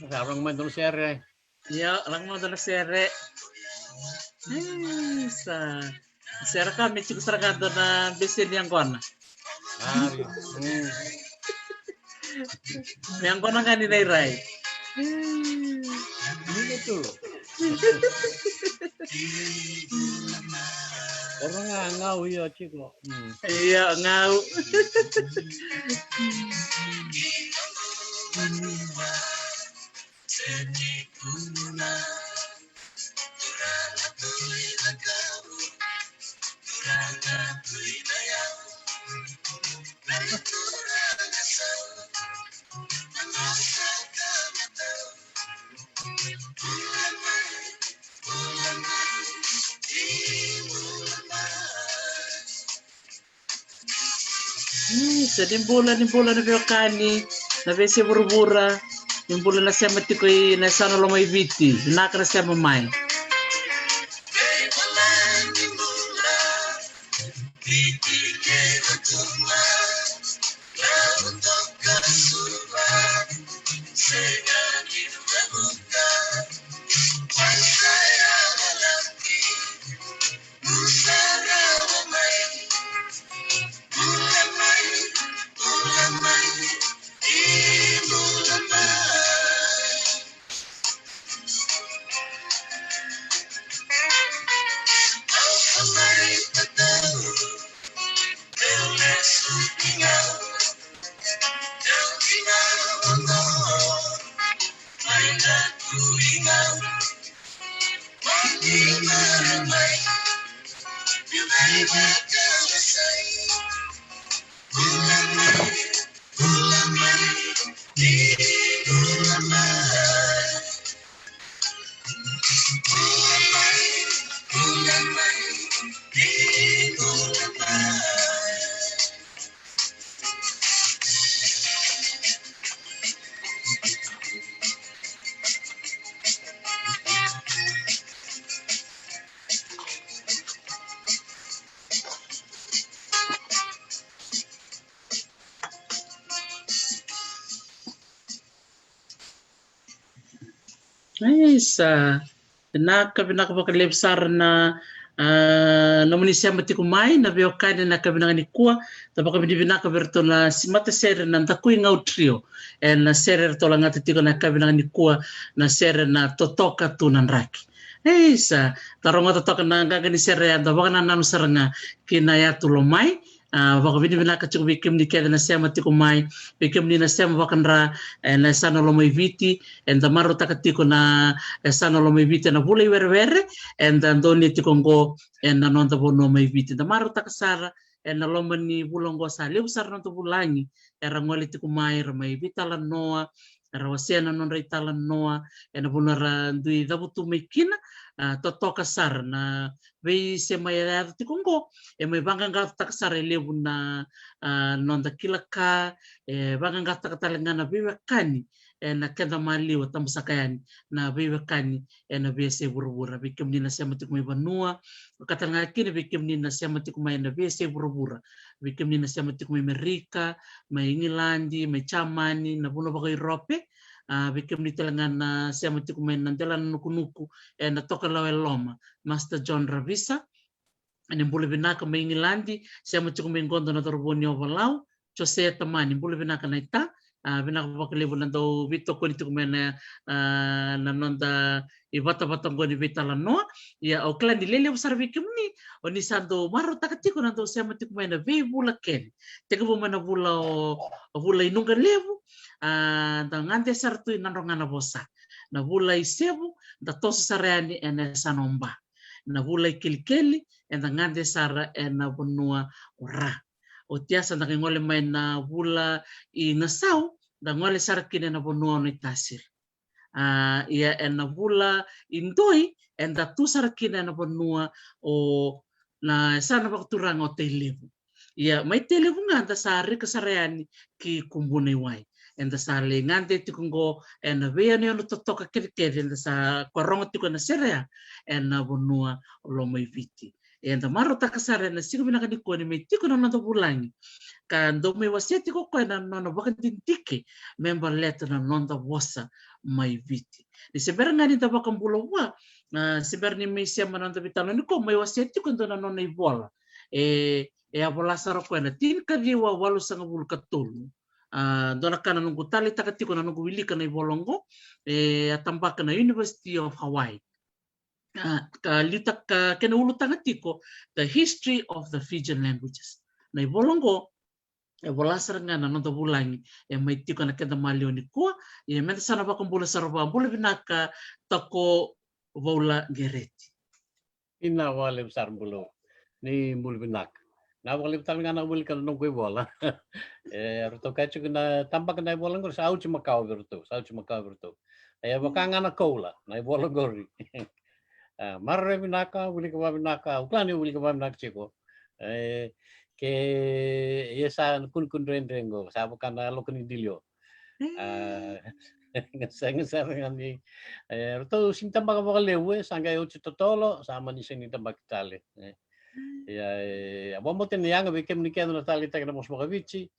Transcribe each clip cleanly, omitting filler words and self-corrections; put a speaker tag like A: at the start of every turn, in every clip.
A: Orang main terus share.
B: Ya, lang mo na sere. Sa sere kami cukup seragam na besin yang kona. Yang kona kan ni rai.
A: Ini tuh. Orang ngau ya ciko.
B: Iya ngau. Jadi bulan na biokani na besi burubura. Yung bulan na siya matikoy na sana lo may biti. Naka na siya mamay. Isa nakapinakalipsar na nomunisia matikumai na biokani na kabinangani kuwa tapaka binibinaka berto na simata sere na takui ngau trio na sere to lang atitiko na kabinangani kuwa na sere na totoka tunan raki. Isa taronga totoka na gagani sere anda baka na nanu saranga kinaya tulomai. Baka binibinaka cukup bikim ni kaya na siya matikumai bikim ni na siya mabakanra na sana lomay viti and maro takatiko na sana lomay viti na bulay were and doni tikongo and nanonta po no may viti na maro takasara and naloman ni bulonggo sa liusar na to bulangi era ngoli tikumai ramay vitalan noa era wasiana non reitalan noa and bunara dui dabutu may kina totoka sar na be se may tikongo may banggang gata kasare lebu na nonda kilaka banggang gata katalenga na biwakani na kenda maliwa tamusakayani na biwakani na bese burubura bikim ni na siya matikumay banua katalanga kini bikim ni na siya matikumay na bese burubura bikim ni na siya matikumay Amerika may Ingilandi may Chamani na buno ba kay Europe bikim ni talaga na siya matikumay nandela nukunuku na toka lawe loma Master John Ravisa ani bule binaka may Ingilandi siya matikumay gondo na torboni overlaw Jose tamani bule binaka na ita binaka pakalibo na daw bito ko nito kumay na nonda ibata-bata ko ni bitala no ya okla ni lele usar bikim ni oni sando maro takatiko na daw siya matikumay na ve bula ken teka bo man na bula inunga levu ngante sartu inandonga na bosa na bula isebu da tosa sareani ene sanomba na bula ikilikeli ena ngante sara ena bunua ora o tiasa na ngole mai na bula I nasau da ngole sara kine na bunua no itasir ia ena bula indoi enda tu sara kine na bunua o na sana bakturang o televu ia mai televu nganta sari kasareani ki kumbune wai enda sale ngante tikungo ena vea ne ono totoka kiri enda sa korongo tiko na serea ena bunua lo mai viti enda maro takasara na siko binaka ni ko ni me tiko na nato bulangi kan do me waseti ko ko na no baka tintike member letter na nonda wosa mai viti ni sebera ngani tabaka mbulo wa sebera ni me sia mananda bitalo ni ko mai waseti ko na no nei bola e abola saro ko na tin ka diwa walu sanga bul katulu dona kana nungu tali takatiko na nungu wilika na ibolongo atambaka na University of Hawaii litak kena ulu tangatiko the history of the Fijian languages na ibolongo bolasar nga na nonto bulangi may tiko na kenda malio ni ko menta sana ba kumbula sarba bula binaka tako vola gereti
A: Ina wale besar bulu ni mul binak. Na wale betal nga na wale ka nung kwe bola. Ruto kacho na tampak na bola ngor sa uchi makao virtu. Baka nga na kola na bola gori. Marre binaka wale ka binaka. Uklani wale ka binaka chiko. Ke yesa kun rengo sa bukan na lokani dilio. Ngasa ngani ruto sing tambak ba lewe sangga uchi totolo sama ni sing tambak tale. Abang moten yang bikin nikah na tali tak na mos magavici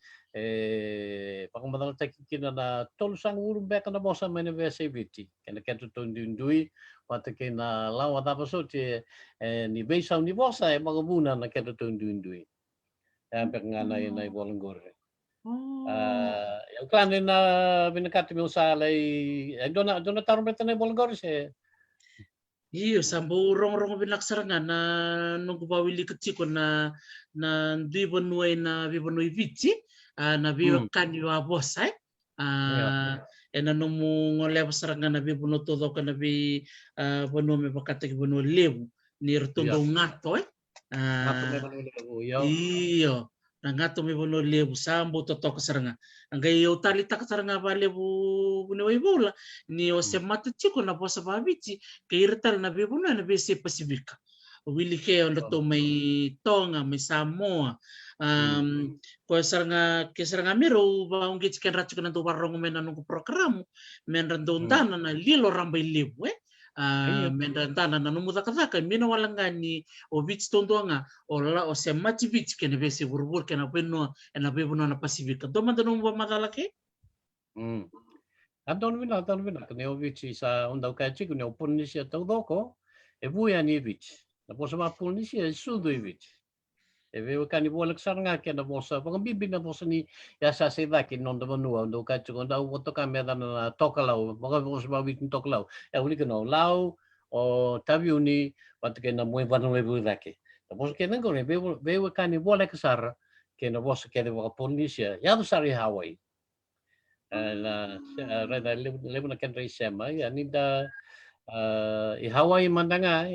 A: pakamadal tak kina na tol sang urung beka na bosa mene vese viti kena ketu tundui wata kina lawa tapa so ni beisa ni bosa magabuna na ketu tundui pek ngana ina bolonggore yang klan na binakati mo sa lay dona tarum beta na bolonggore se
B: iyo sambo rong binaksarangan na nunggu bawili keciko na bibonuay na bibonuay vici na biwakan yung bosay na numu ngolep sarangan na bibono todo ka na bi bono me bakatag bono lebu ni rtondo ngato iyo na ngato me bono lebu sambo toto kasaranga angay yo tali takasaranga ba lebu bunaway bola ni o se mata chiko na bosa babici kairtal na bibono na bese pasifika wili ke on to may Tonga may Samoa ko saranga mero ba ungit ken ratcho na to barong men nung programo men randondana na lilo rambay lebu mendantana na numuda kataka mina walangani o beach tondonga o se machi beach kene besi burbur kena beno na bebono na pasifika domanda no ba madalake
A: Adon vina kene o beach sa onda ka chiku ne oponisia todoko e buia ni beach na posa ma ponisia e sudo beach e veo kani bola ksaranga kena bosa pang bibi na bosa ni ya sa se va ke non da vanua ndo ka chiku nda woto ka meda na tokalau mga bosa ba beach tokalau e uli keno lau o taviuni wat ke na moi vanu e buda ke tapos ke nang kone veo kani bola ksar ke na bosa ke de ponisia ya do sari Hawaii na reda lebu na ken reisema ya nida i Hawaii mandanga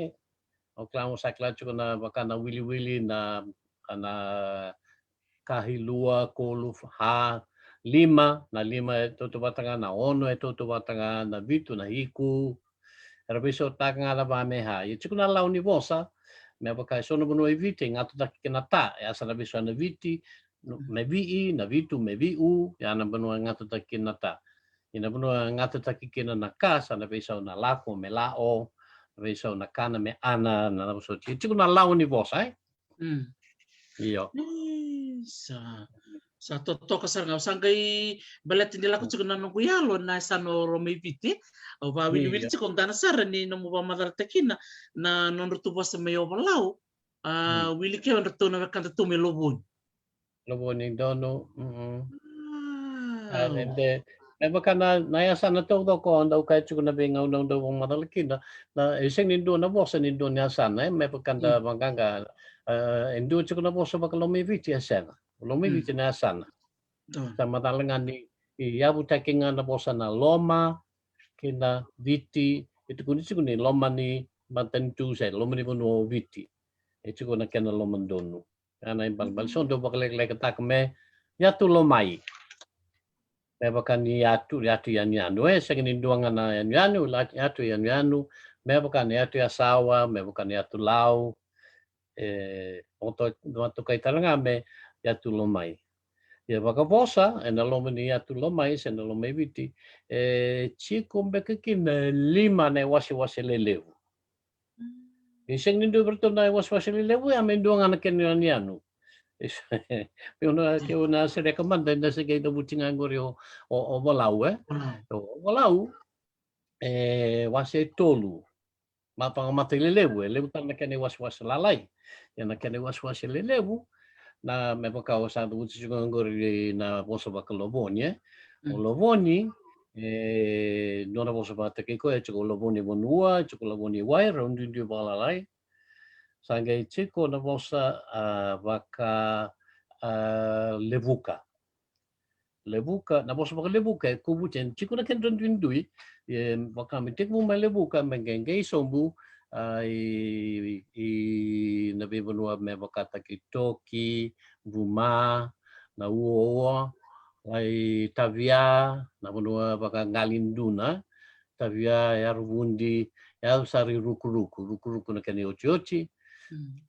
A: o klamo sa klacho na baka na wili na kana kahilua kolu ha lima toto batanga na ono toto batanga na vitu na hiku rabiso tanga la ba meha i chikuna la univosa me baka sono bono evite ngato ta kinata ya sana biso na viti me vi na vitu me viu ya na bono ngato ta kinata ina bono ngato ta kina na casa na biso na lako me lao biso na kana me ana na so chikuna la univosa iyo
B: sa toto kasaranga sangay balat nila ko chikuna no kuyalo na sano romeviti o ba wili chikon dana sara ni no mo ba madartakina na non rutubo sa mayo balau wili ke on rutu na kanta tume lobon
A: ni dono ende baka na ya sana todo ko anda ka chikuna benga ndo madalakina na iseng nindo na bosa nindo na sana me pakanda manganga endo chikuna bosa baka lomeviti asana lomeviti na sana sama talengan ni yabu takinga na bosa na loma kina viti itu kunci kuni loma ni mantentu saya loma ni bono viti itu kuna kena loma dono karena bal sondo bakal lek tak me ya tu lomai me bakan ni yatu yan yanu sengin duangan na yan yanu yatu yan yanu me bakan yatu ya sawa me bakan yatu lau untuk kai talanga me yatu lomai ya baka bosa en loma ni yatu lomai sen lomai viti chico mbeke kin lima ne wasi lelevu Isang nindo berto na was-was lewu ya mendo ngana ken ni anu. Ke una se recommenda na se ke do butinga ngori o walau O walau wase tolu. Mapanga mate lewu tan ken was-was lalai. Yana ken was-was lewu na me baka o sa do butinga ngori na boso baka lobonie. O lovoni nona boso bata ke ko e chiko lovoni bonua, chiko lovoni wai rondi di balalai. Sangai chiko na bosa baka levuka. Levuka na bosa baka levuka kubu chen chiko na ken dui baka mitik mo mai levuka mengengei sombu i na bibonua me baka takitoki buma na uoa ai tavia na bonua baka ngalinduna tavia yarvundi ya sari ruku na ken ochi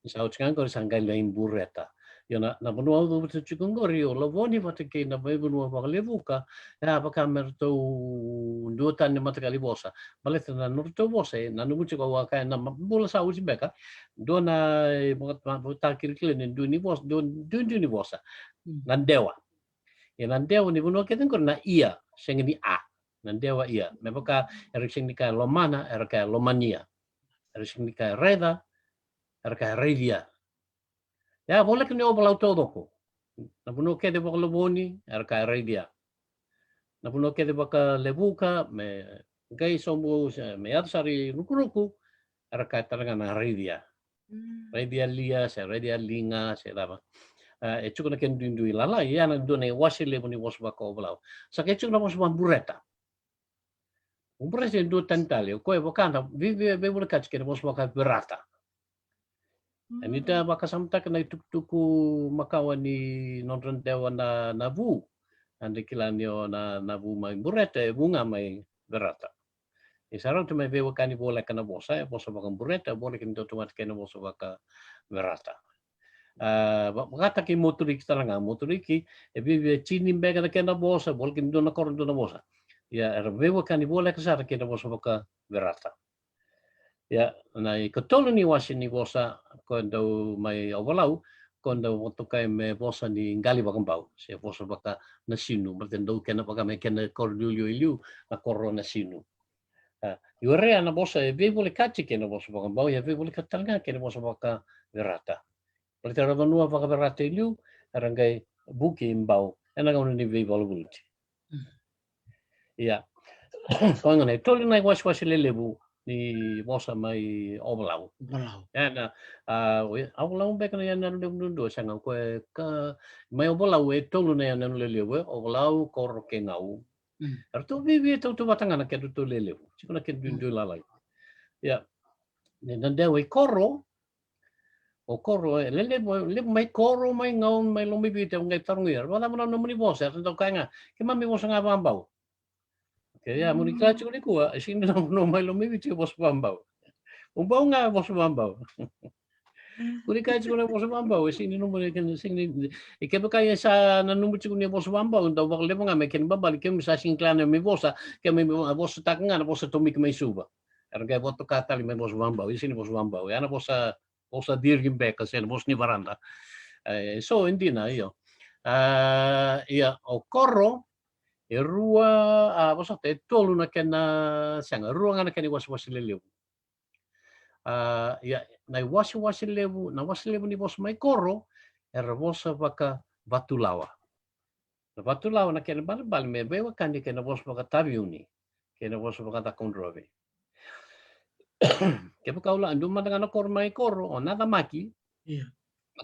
A: Sa utskan ko sangai lain bureta. Yo na bonua do betu chikungori o lavoni vateke na bonua pa levuka ya pa kamerto duotan ni matakali bosa. Baleta na nurto bosa na nubuchi ko waka na bola sa uchi beka. Do na ta kirkile ni du ni bosa do ni bosa. Nandewa. Ya nandewa ni bonua keten ko na ia sengeni a. Nandewa ia. Mepaka erik ka lomana erka lomania. Erik ka reda erka redia. Ya boleh kena obalau todo ko. Na puno ke de baka loboni erka redia. Na puno ke de baka levuka me gai sombo me atsari ruku erka talaga na redia. Redia lia se redia linga se daba. E chuko na ken dundu lala ya na done wasi leboni was baka obalau. Sa ke chuko na was bureta. Bureta do tantale ko e baka vive boleh kach ke was baka berata. Anita baka samtak na tuk-tuku makawan ni nonton dewa na nabu. Andi kilanyo na nabu mai burete bunga mai berata. Isarang tu mai bewa kani boleh kana bosa bosa baka burete boleh kini tomat kena bosa baka berata. Kata ki motoriki talanga motoriki e vive chini bega na kena bosa boleh kini dona koron dona bosa. Ya era bewa kani boleh kasara kena bosa baka berata. Ya, na i katolo ni wasi ni bosa kondo mai ovalau kondo motokai me bosa ni ngali bakambau se bosa baka na sinu berarti do kena baka me kena kordulio iliu na korro na sinu. I rea na bosa e ve boleh kaci kena bosa bakambau ya ve boleh katalga kena bosa baka verata. Berarti ra vanua baka verata iliu rangai buki imbau ena ga ni ve volvulti. Ya. Ko ngane tolo nai was lelebu ni bosa mai ovalau. Ya na ovalau beka na na do sanga ko ka mai ovalau e tolo na na lelebu ovalau kor ke ngau. Arto vivi to batanga na ke to lelebu. Siko na ke dundu lalai. Ya. Ne na dewe korro o korro lelebu mai korro mai ngau mai lomi bi te ngai tarungia. Wala mana no muni bosa to kanga. Ke mami bosa nga bambau. Kaya muni kacu ni kuwa sini no mai lo mi bici bos bambau. Umbau nga bos bambau. Muni kacu na bos bambau sini no mai kan sini ke kaya sa na no bici ni bos bambau ndo bak lebo nga me ken bambal ke mi sa singklana mi bosa ke mi bos takanga na bos to mi ke mai suba. Erga boto kata li me bos bambau sini bos bambau. Ya na bosa dirgin beka sen bos ni varanda. So indina io. Ia o korro e rua bosa te tolu na kena sanga rua ngana keni was lelebu. Ya nai was lelebu na was lelebu ni bos mai korro era bosa baka batulawa. Na batulawa na kena bal me bewa kandi kena bos baka tabiuni. Kena bos baka takondrove. Ke bakaula andu mandanga korro mai korro o nada maki.
B: Iya.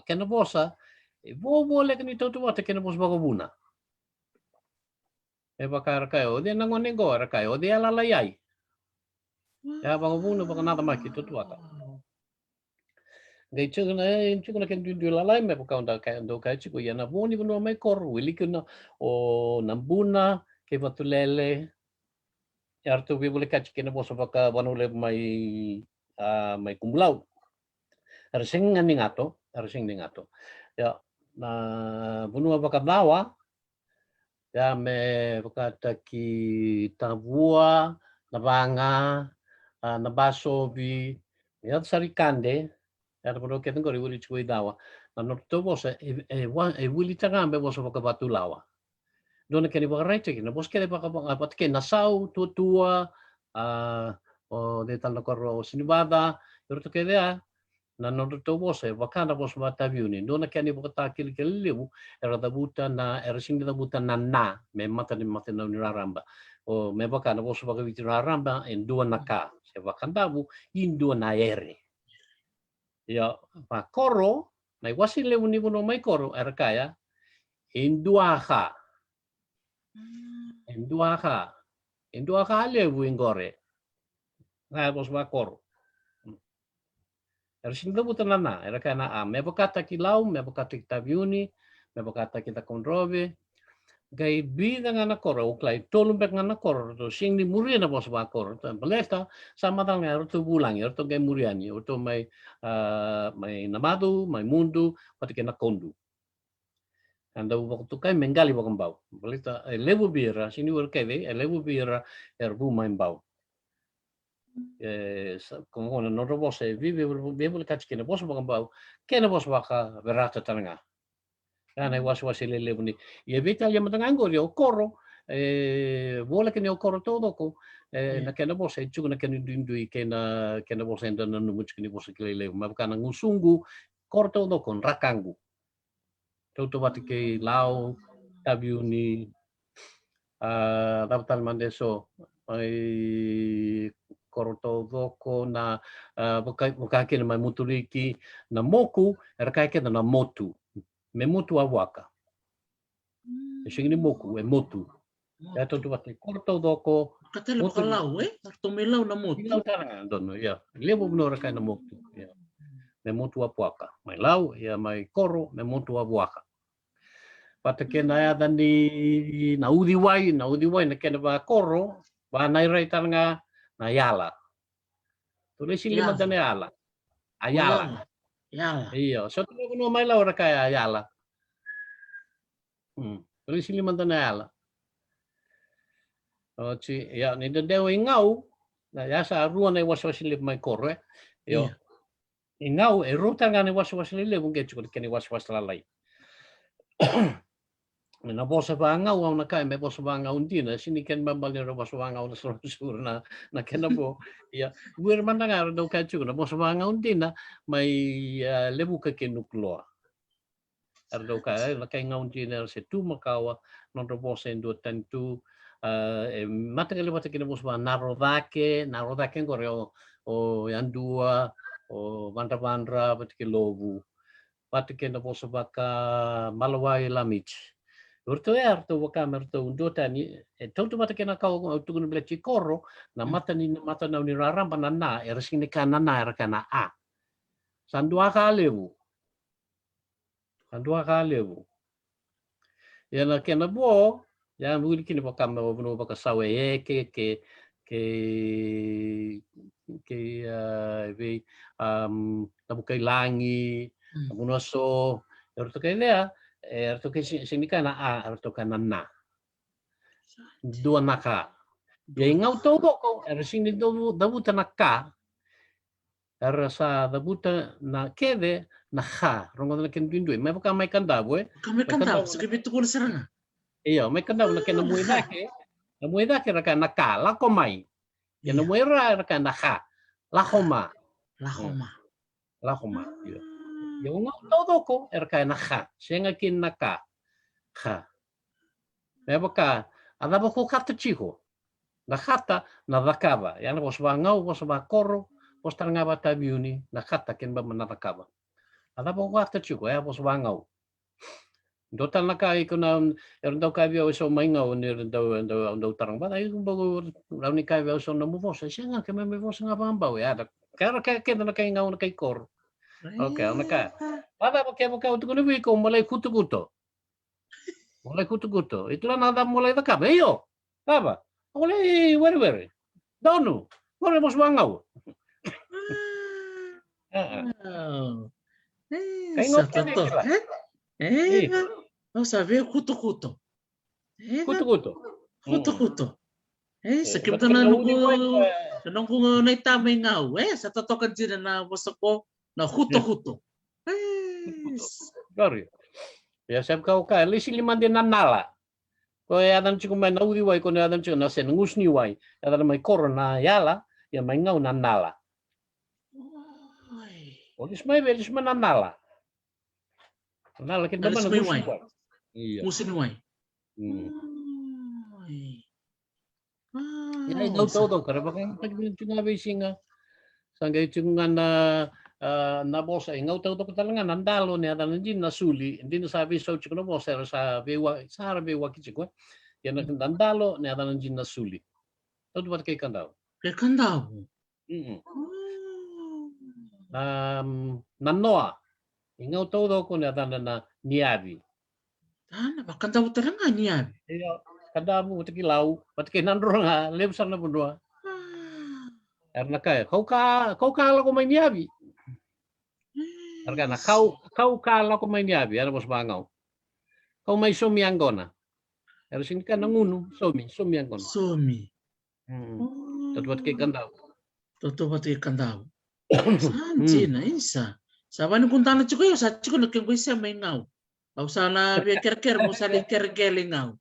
A: Kena bosa e boleh keni toto wata kena bos baka buna. E baka kayo de nangone go kayo de ala layai. Ya baka buna baka nada maki toto wata. Gai chukuna ken du lalai me baka onda kai ndo kai chiku ya na boni no mai korro wili kuna o nambuna ke batulele. Ya artu bi boleh kaci kena bosa baka banule mai kumlau. Arsing ni ngato. Ya na bunua baka bawa ya me baka ki tabua na banga na basobi Ya sarikande, era por que tengo wili chui dawa. Na no to bosa e wili tangambe bosa ka batulawa. Dona keni ba right ki na bos kene ba ka pat ke na sau tua o de tal ko sinibada, pero to ke dea na no to bosa wakana bos mata viuni. Dona keni ba ta kili lewu era da buta na era singi da buta na me mata ni mata na raramba. O me bakana bos ba ka viti raramba en dua naka. Se wakandabu in dua na ere. Ya, pa koro, na wasi lewu ni no mai koro era kaya induaha. Induaha lewu ingore. Na bos ba koro. Era sing lewu tanana, era kaya na me bokata ki lau, me bokata ki tabiuni, me bokata ki ta kondrove. Gai bida ngana koro, uklai tolumbek ngana koro, to sing ni muri na bos ba koro. Belesta sama tang ya roto bulang, ya roto gai muriani, roto mai mai namadu, mai mundu, pati kena kondu. Anda waktu kai menggali bakam bau. Belesta lewu bira, sini workeve, lewu bira erbu main bau. Como no robos vive vive kachkina bos bakam bau, kena bos baka berata tananga. Ana was lewu ni. Ye vita ya matangango yo koro, vola que o koro todo ko na kena bos chuku na kena dindui kena bos enda na numuch kini bos kile ma kana ngusungu koro todo kon rakangu. Toto batike lau tabiuni dapat mandeso ai koro todo ko na bukai kena mai muturiki na moku erkai kena na motu. Me motu awaka. Singini moku motu. Ya toto batike koro todo ko
B: Katele kalau arto melau na motu.
A: Lau taranga dono ya. Lebu menora kai na motu. Ya. Me motu apuaka. Mai lau ya mai koro me motu apuaka. Pata kena ya dani na udi wai na kena ba koro ba nai rai taranga na yala. Tulis lima dana yala. Ayala.
B: Yala.
A: Iya, so tu no mai lau ra kai ayala. Tulis lima dana yala. Oh, ya ni de dewa ingau na ya sa ruan ai was lip mai koro yo ingau e ruta ngane was lip bunge chuko keni was lalai na bosa ba ngau au na kai me bosa ba ngau ndina sini ken bambal ro bosa ba ngau sur na kena bo ya wir mandanga do ka chuko na bosa ba ngau ndina mai lebu ka kenukloa ardo ka na kai ngau ndina se tu makawa non ro bosa ndo tantu mata kali mata kini musba narodake ngore o yandua o bandra batike lobu batike na bosa baka malawai lamich urto erto waka merto undota ni toto mata kena kau tugun blechi koro na mata na ni raramba na ersini kana na kana a sandua kalebu yana kena bo ya muli kini bakam no baka sawe ke tabu kai langi abuno so erto kai lea erto kai sini kana erto kana na dua naka ya ingau todo ko sini dabuta naka sa dabuta na kede na ha rongo na ken dindui mai baka mai kandabu
B: Kami kandau segitu kul serana.
A: Iya, may kandau na kena muidake raka naka lakomai. Ya na muira raka naka lahoma. Iya. Ya unga todo ko raka naka. Senga kin naka. Ha. May baka ada bako kata chico. Nakata na rakaba. Ya na bos bangau bos bakoro bos tarangaba tabiuni nakata kin ba manakaba. Ada bako kata chico ya bos bangau. Dotal na kai ko na daw kai bio so mainga o ni daw tarang ba ay bago raw ni kai bio so na mo vosa siya nga kay may vosa nga pambaw ya da kaya na kai nga na kai kor okay na ka baba mo kay mo ka uto ni ko mulai kuto ito lang nada mulai da ka beyo baba mulai were donu wala mo swangaw
B: Kay ngot ka to no sabia kuto.
A: Kuto.
B: Sakit na Nung kung na itamay ngau, sa totokan sila na wasako na huto-huto.
A: Gari. Ya sab kau ka lisi liman din nanala. Ko ya dan chiku mai naudi wai ko na dan chiku na sen ngusni wai. Ya dan mai corona yala ya mai ngau nanala. Olis mai belis nanala. Nanala kin
B: Nalis
A: mana
B: may
A: ngusni
B: wai.
A: wai. Iya.
B: Musin wai.
A: Ya ngau tau kara bakang pagbilin chunga besinga. Sangga chunga na bosa ngau tau talaga nandalo ni adan din na suli hindi na sabi so chiko na bosa sa bewa sa bewa kichiko yan nandalo ni adan din na suli todo bat kay kandaw
B: Kaya kandaw.
A: nanoa ngau tau ko ni adan na niabi
B: Tana ba kandaw talaga niya.
A: iyo kandamu tikilaw bat kay nandro nga lebsan na bundwa karena kay kau ka ko may niabi Karena kau kala ko may niabi, ano bos bangau. Kau may sumianggona. Harus ini kan ngunu, sumianggona.
B: Sumi.
A: Tatuat kay kandaw.
B: Totoo ba ito kandaw? Sanji na isa. Sabi ni kuntana chiko yo, sa chiko na kung isa may ngaw. Au sana biya kerker mo sa kergeli ngaw.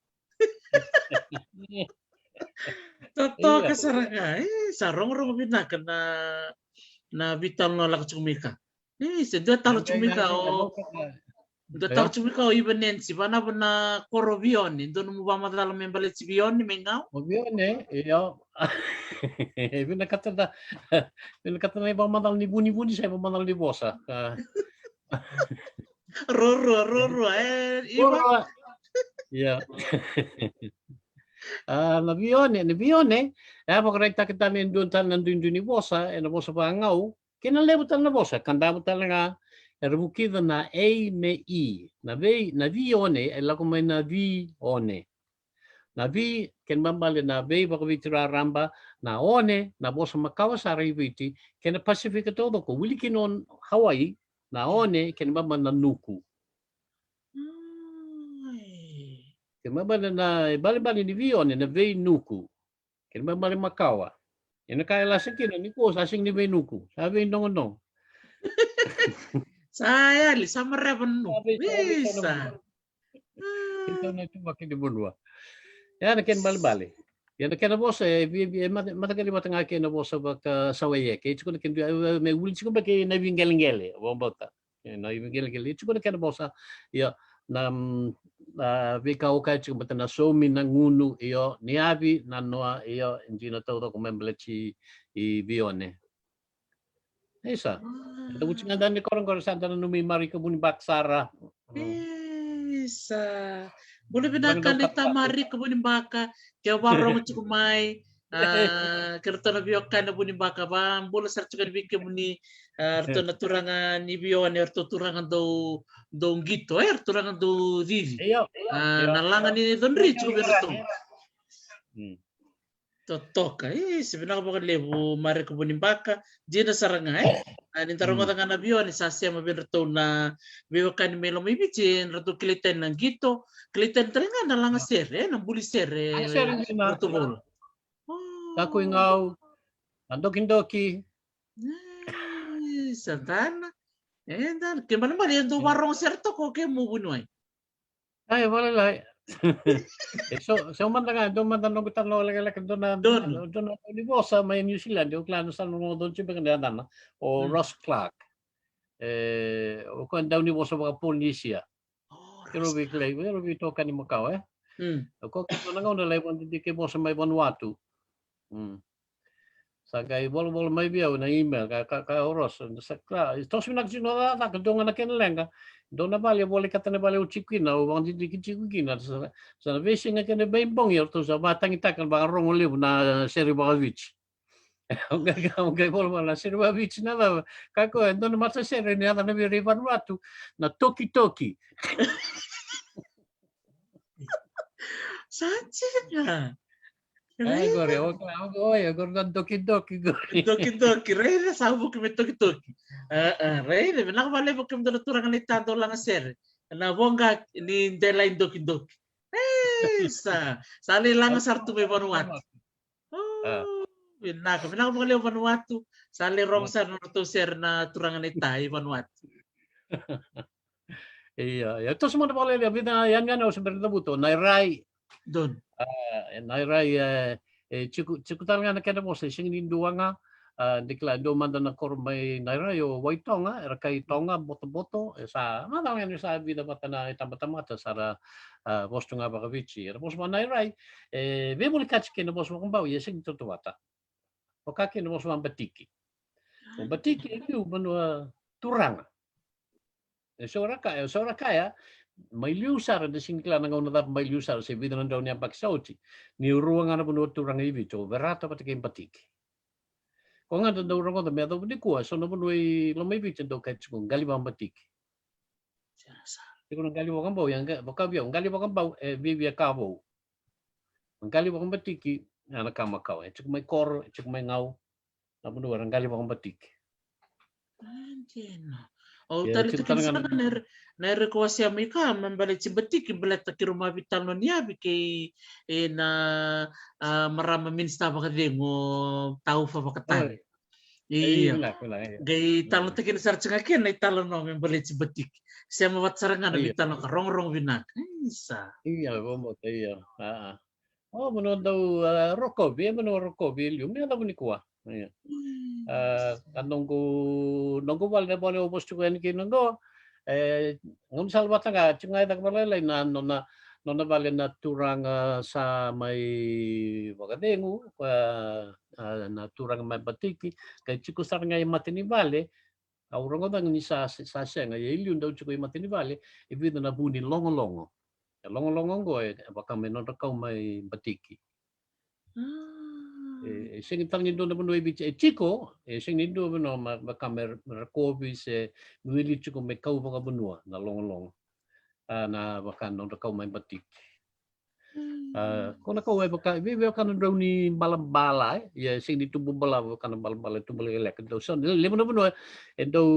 B: Totoo ka saranga. Sarong-rong binakan na vital no lak chumika. Sedua tahu chumika o do tahu chumika o iba nensi bana bana korobion do no ba madala membalit si bion ni mengaw.
A: Bion iyo. Binakata na ibang madal ni buni sa ibang madal ni bosa.
B: Roro iba.
A: Iya. Na bione. Pagrekta kita nandun ni bosa, na bosa pa ngaw. Kinalibutan na bosa, kandamo talaga rebukida na A me I. Na vione, ay lako may na vione. Na vi, kinbambali na vi, baka vitira ramba, na one, na bosa makawa sa riviti, kina Pacifica todo ko, wili kinon Hawaii, na one, kinbambali na nuku. Kinbambali na, bali-bali ni vione, na vi nuku. Kinbambali makawa. Yan kaya lasang kino ni ko sasing ni Benuku. Sabi ndong.
B: Saya li sama reban no. Bisa.
A: Ito na ito bakit di bunwa. Yan ken bali. Yan ken bosa matagal matanga ken bosa baka sawaye ke ito ken me wul ko baka na vingelengele bombota. Na vingelengele ito ken bosa ya na vika oka chiko bata na somi na ngunu iyo niabi na noa iyo hindi na tawdo kung membelechi I bione. Isa. Ito uchi nga dani korong santa na numimari ka buni baksara.
B: Isa. Boleh bedakan di tamari ka buni baka kaya warong chiko mai kerto na biyokan na buni baka ba bola sar chiko bike buni arto na turangan ni bione arto turangan do ngito turangan do vivi nalangan ni don rich ko berto totoka sebenarnya bakal lebu mari ko buni baka jina saranga ani tarongo tanga na bione sa siya maberto na biyokan melo may bichin rato kiliten ng gito kiliten tarenga nalangan sere nang buli sere tubol
A: Kaku ingau, andokin-doki.
B: Santana. Dan, kemana ba yan do warong serto ko kay mo bunoy.
A: Ay, wala lai. So man nga, doon man tanong kita lagi doon na Libosa, may New Zealand, yung klano sa nung doon siya na o Ross Clark. O kung daw ni Libosa mga Polynesia. Pero bito ka ni Macau Kung kito na nga na lang, hindi kayo mo sa may Vanuatu. Sagay bol may biyaw na email ka oros sa tos minagsin na ta do nga nakinlenga do na bali boli katana bali uchikina o wang di kichikina sa vesi nga kene baimbong yor to sa batang itakan ba rong liv na Seribavich okay bol na Seribavich na ba kako do na masa sere ni ada na bi Vanuatu na toki
B: Saja.
A: Ay, gore, gore doki-doki.
B: Doki-doki, rey sabu que me toki-toki. Rey, benak vale porque me turangan ni tanto lang ser. Na bonga ni delain doki-doki. Sa sali lang sartu me Vanuatu. Vinaka mga leo Vanuatu. Sali rong sa to share na turangan itai Vanuatu.
A: Iya, ya itu semua boleh lihat. Bina yan yan harus berdebuto. Nairai,
B: Doon.
A: nairai, cikutan nga na kaya mo sa sing ninduwa nga. Dikla do man na kormay nairai o waitonga, kay tonga boto-boto sa madang yan sa vida mata na itamata sara posto nga bakavici. Tapos mo nairai, bebuli kachike na boss mo kumbaw, yesing tutuwata. O kaki na boss mo batiki. O batiki itu manua turanga. Sora kaya may liusar da singkla nga unadap may liusar sa vida ng daw niya pagsauti. Ni ruang nga na puno turang ibito, verata pati kay batiki. Kung nga daw rong ko da medo di kuha, so na puno ay lamay ibito daw kahit kung galibang batiki. Kung galibang kambaw, yang bakabyaw, galibang kambaw, bibia kabaw. Ang galibang batiki, na nakamakaw. Tsuk may kor, tsuk may ngaw, na puno ang galibang batiki.
B: Oh,
A: Ya,
B: tali
A: cerita
B: takin
A: dengan-
B: sana na kuwasi Amerika mambalit si batik imbalit taki rumabital no niya biki na marama minsta baka mo tao fa bakatan. Iya.
A: Wala.
B: Gay talon takin sar cengake na talon no mambalit si batik. Siya mawat sarangan na
A: Iya.
B: bital no karong binak. Isa.
A: Iya, bomo iya. Oh, menurut daw Rokobi, menurut Rokobi, yung may alam ni kuha. Iya. Nunggu wal na boleh ubos juga ni nunggu. Ngum salbat nga, cungay tak balay na nona bale na turang sa may wakadengu, na turang may batiki, kay chikusar nga yung matini bale. Aurang ko ni sa siya nga yun daw chiko yung matini bale, ibig na buni longo-longo. Longo-longo ko baka may nonakaw may batiki. Sing tang nindo na bunoy bit chiko, sing nindo no makamer rakobi se nuili chiko may kau baka bunua na long na baka no kau may batik. Kung nakaw ay baka bibi ka no daw ni balambala ya sing dito bubala baka no balambala to balelek daw so limo na bunoy daw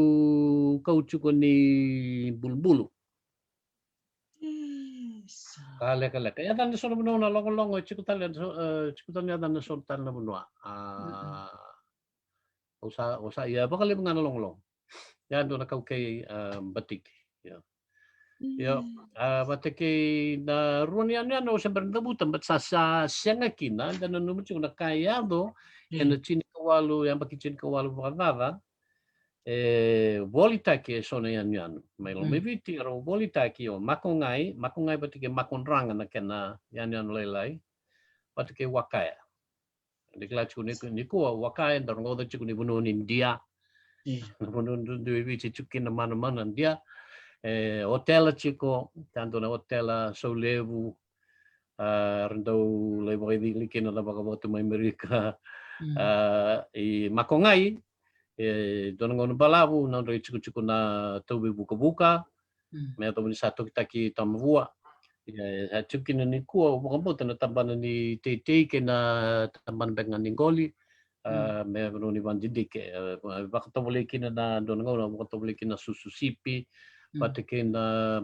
A: kau chiko ni bulbulu. Kale. Kaya dan so buno na long chikutan ya dan so tan na buno. Usa ya bakal yung nga long. Yan do na kay batik. Ya. Batik na ruan yan no sa berdabutan but sa siyang kina dan no mo na kaya do na chin kawalu yang bakichin kawalu bakada. Volitaki so na yan. May lumibiti ro volitaki o makungai batike makunranga na kena yan laylay. Batike wakaya. Dikla chuni ni ko wakaya dar ngoda chuni buno India. Buno duwi chukin na mana dia. Hotel chiko tanto na hotel so levu rendo levo likin na baka may Amerika. I makungai doon ngono balabu na rin chiku na tubi buka-buka. May ato ni sato kitaki tamavua. Chukin ni kuwa buka na tamban ni tete na tamban bengan ni goli. May ano ni bandidik. Baka tabulikin na doon ngono baka tabulikin na sususipi. Patikin na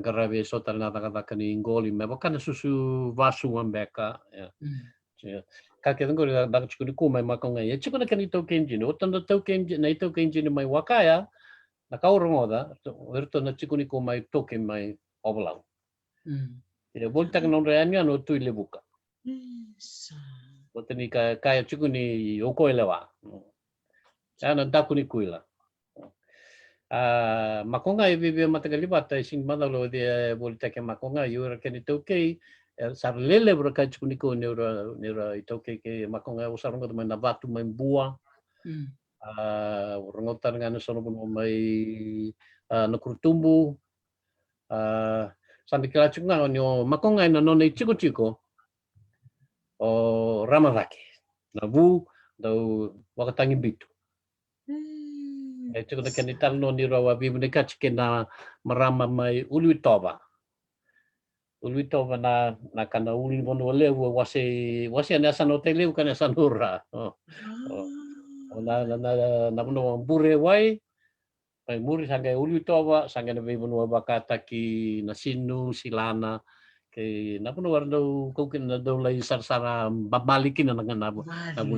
A: garabe so na nakataka ni goli. May baka na susu vasu ambeka. Kakek ngori dak chukuni kumai makonga ya chukuna kan ito kenji no tanda to kenji na ito kenji ni mai wakaya na kaurongoda erto na chukuni kumai toke mai oblang ya bolta kan onre anya no tu lebuka botani kaya chukuni okoelewa ana dakuni kuila makonga bibi matagalibata sing madalo de bolta ke makonga yura kan ito kei sar lele berkat kuniko nera itu ke makonga usarong ko man nabatu man buah rengotan ngano sono pun mai nakurtumbu sampai kala chunga nyo makonga na no nei chiko o ramaraki nabu do wakatangi bitu itu kan ital no ni rawa bi medekat na marama mai uluitoba na kana uli mono lewu wasi ana sano tele kana sanura na mono bure wai mai muri sanga uli toba sanga na be mono bakata ki na sinu silana kay napuno war daw kukin na daw lay sarsara babalikin na nabo nabo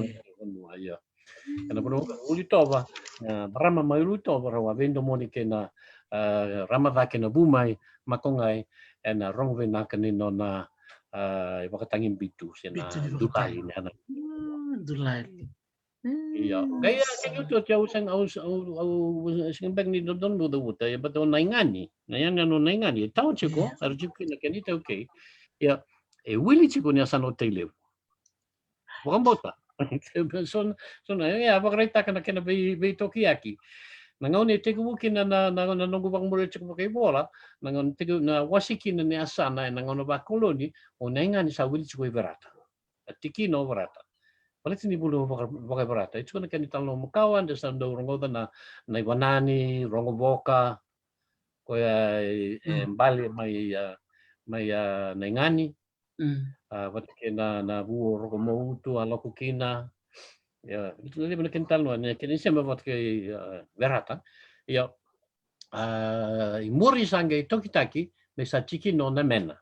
A: ayo kana puno ulito ba rama mai ulito ba vendo monike na rama va na bumai makongai na rongve na kanino na wakatangin bitu sina dulali na
B: Dulali.
A: iya gaya kayo to usang sing bag ni don do wuta ya bato naingani nayan no naingani tao chiko arjuki na kanita okay ya wili chiko ni asano tele bukan bota son ya pakrita ka na kina be tokiyaki nangaw ni tigu bukin na nunggu bang mula chiko kay bola nangaw tigu na wasiki na ni asana nangaw na ba koloni o naingani sa wili chiko ibarata tiki no barata palit ni bulu pakai berata. Itu kan ditalo mo kawan desam daw rongo na iwanani rongo boka koya bali may naingani patke na buo rongo mautu alo kukina ya itu nanti menekin talo ne kini sema patke berata ya imuri sangai tokitaki mesa chiki no na mena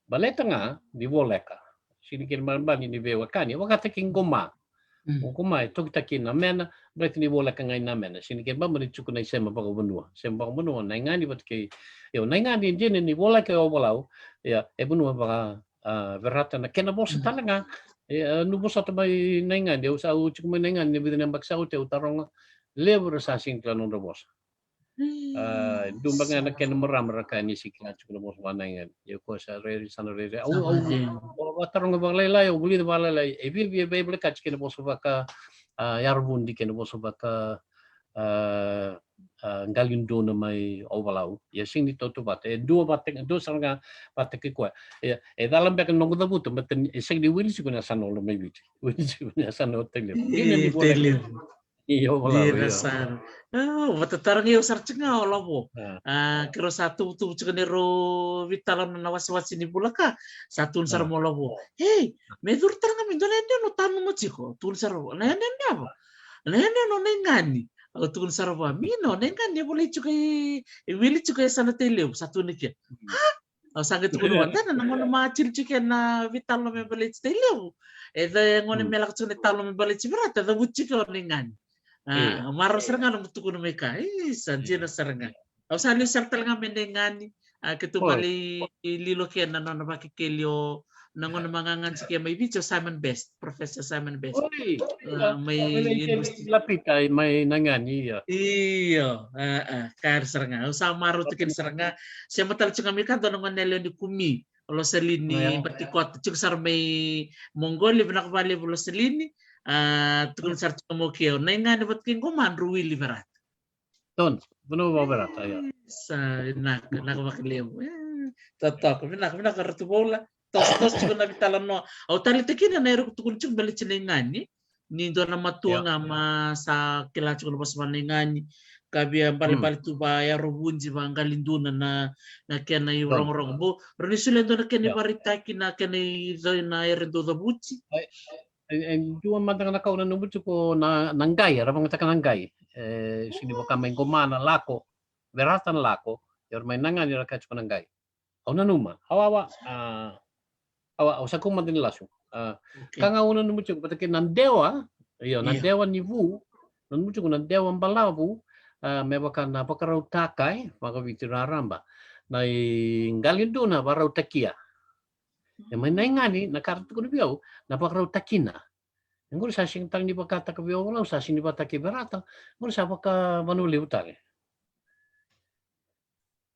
A: baleta nga di voleka sinikin malbani ni bewa kani wakati kingoma Goma tokitaki na mena berarti ni bola ka ngai na mena sinikin ba mari chuku na sema pa benua na ngani batke yo na ngani jene ni bola ka obalau ya benua ba verata na kena bosa talaga no bosa to bay na ngani usa u chuku na ngani bi na baksa u te utarong lever sa sing klano do bosa dumbaga na ken maramara ka ni sikla chuku mo wanangan yo ko sa re sana re au watarong bang laylay o buli ba laylay e bil bi be ka ken mo so baka yarbun di ken mo so baka ngalindo na may ovalau ya sing ni toto bate dua bate do sanga bate ke kwa dalam bek nongo da buto meten sing di wili siguna sano lo may bit wili siguna sano tele ini ni boleh iyo ovalau
B: Dirasar. Oh, matatarang iyo sarching nga olabo. Kiro satu tu chikanero vitalam na nawaswatsi ni bulaka. Satu sar mo labo. Hey, medur tarang kami nende no tanu mo chiko. Tul sar mo. Nende apa? Nende no nengani. Tul sar mo. Mino nengani boleh chukai wili chukai sana tele satu ni kia. Ha? Sangat tu wanda na mo na machil chicken na vitalam me boleh tele. Eda ngone melak chune talo me boleh chibrata da buchiko nengani. Maros nga nung tukun meka sanjina saranga au sali sartal nga menengani ketubali lilo kaya na nabakikelyo nangon mangangan si kaya may video Simon Best Professor Simon Best may
A: lapit ay may nangani
B: iyo kar saranga au sa maro tikin saranga siya matal chung Amerika doon nga nelo ni kumi lo salini batikot chung sar may Mongoli binakbali lo salini tukun sarto mo kyo na nga nabat king kuman ruwi liberat
A: ton buno ba berat ayo
B: sa nakmakiliw tatak mina kartu bola tos tukun na bitalan no au tali tekin na ero tukun chung balit sinengani ni do na matuwa nga ma sa kila tukun bas manengani kabi bali tu ba ya robunji ba galinduna na kena rong bo renisulen do na kena baritaki na kena na erendo da buci
A: dua matang na kauna nubu ko na nanggay ramang taka nanggay sini boka may gumana lako beratan lako yor may nangan yor ka nanggay au nanuma hawa sa kuma din lasu kanga una nubu ko patake nandewa iyo nandewa ni vu nubu ko nandewa balabu may baka na pakaraw takay maka vitiraramba na galinduna baraw takia may naingani nakarto ko biyaw napakaraw takina ngul sa sing tang ni bakata ka biyaw wala sa sing ni bataki berata ngul sa baka manuli utare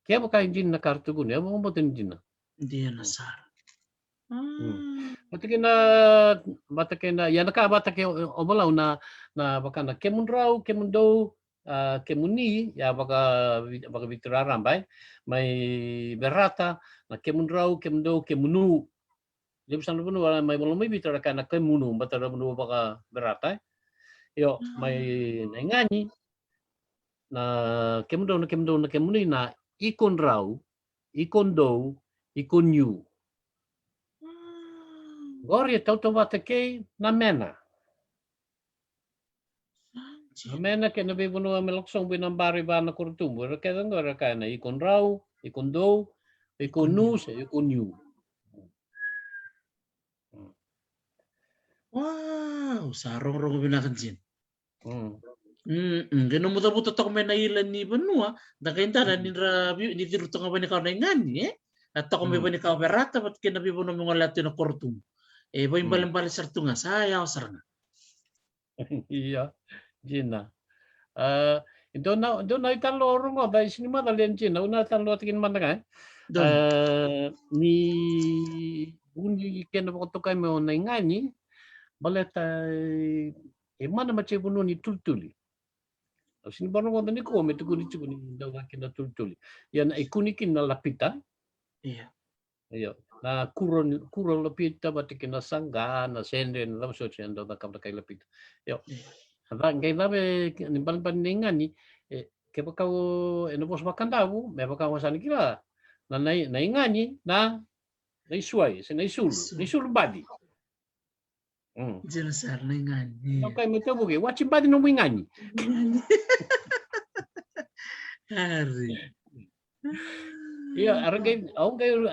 A: kaya baka injin nakarto ko niya mo boten injin na
B: dia nasar
A: batake na ya nakabatake obalaw na baka na kemunraw kemundo kemuni ya baka vitirarambay may berata na kemunraw kemundo kemunu Libusan pun may malumay bicara ka na kemunu batara munu baka berata yo may naingani na kemundo na kemuni na ikon raw ikon do ikon yu gori tauto batake na mena Amena ke nabi bunu amelaksong binambari ba na kurtumbo kaya ngora ka na ikon raw ikon do ikon nu sa ikon yu
B: Wow, sarong-rong binakanjin.
A: Hmm.
B: Kaya muta-muta tok may nailan ni Banua, nakaintana ni Rabi, ni Tiruto nga ba ni Kaunay ngani, at ako may ba ni Kauberata, ba't kinabibo ng mga lato na kortum. Ba yung balang-balang sarto nga, sayaw sarang.
A: Iya, Gina. Ito na italo rungo dahil sinima dalian Gina. Una talo tingin man nga. Ni uni kena waktu kami mau ngani, baleta mana macam bunu ni tultuli. Sini baru ngomong ni ko metu kuni cikuni dawa kena tultuli. Yang ikunikin na lapita.
B: Iya.
A: Iya. Na kuro lapita bati kena sangga na sende na daw so chendo na kapta kay lapita. Yo. Haba ngay labe ni ban ngani ke bakau eno bos makan dawu, me bakau wasan kila. Na ngani na naisuai, naisulu badi.
B: Jelasar na ngani.
A: Okay, mo tabo ke, watching badi no ngani.
B: Hari.
A: Iya, arang kay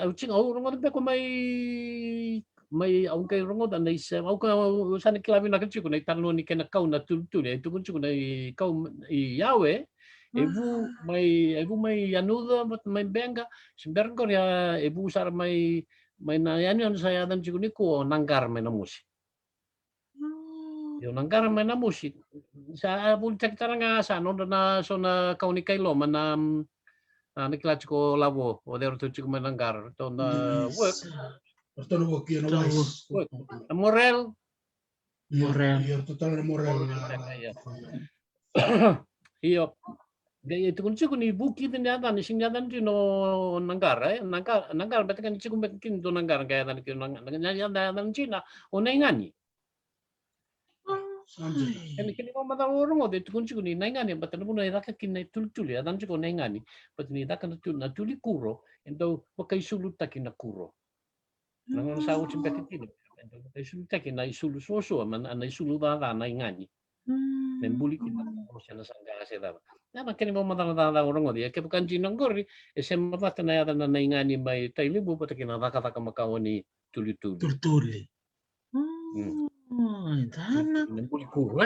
A: ucing rungo ko may aung kay rungo dan isa au ka sana kilabi na kachiko na italo ni kena kau na tultul itu kun chiko na kau yawe ebu may yanuda may benga simbergo ya ebu sar may na yani on saya dan chiko ni ko nanggar may namusi. Yo nanggar may namusi. Sa bul cakitara nga sa no na so na kau ni kay lo manam nakilat ko labo o der to chiko may nanggar to na work.
C: Pertama waktu yang wise.
A: Morel.
C: Iya, total moral.
A: Iyo. Gaya itu kun cikun ibu kita ni ada ni sing ada ni no nanggar berarti kan cikun bekin do nanggar gaya dan kin nanggar ada Cina onengani. Kini mau mata orang ada itu kun cikun ni nengani betul pun ada kin na tul ya dan cikun nengani betul ni ada kan na tuli kuro ento pakai sulut tak na kuro. Nang sa ucin petitin. Isul tak na isul soso man na isul da na ngani. Men buli kita siya na sangga kasi da. Na kini mo matang orang odi ke bukan jinang gori sem mata na yata na ngani may taili bu pata kina taka makawani tuli-tuli.
B: Tuli. Dana.
A: Men buli kuro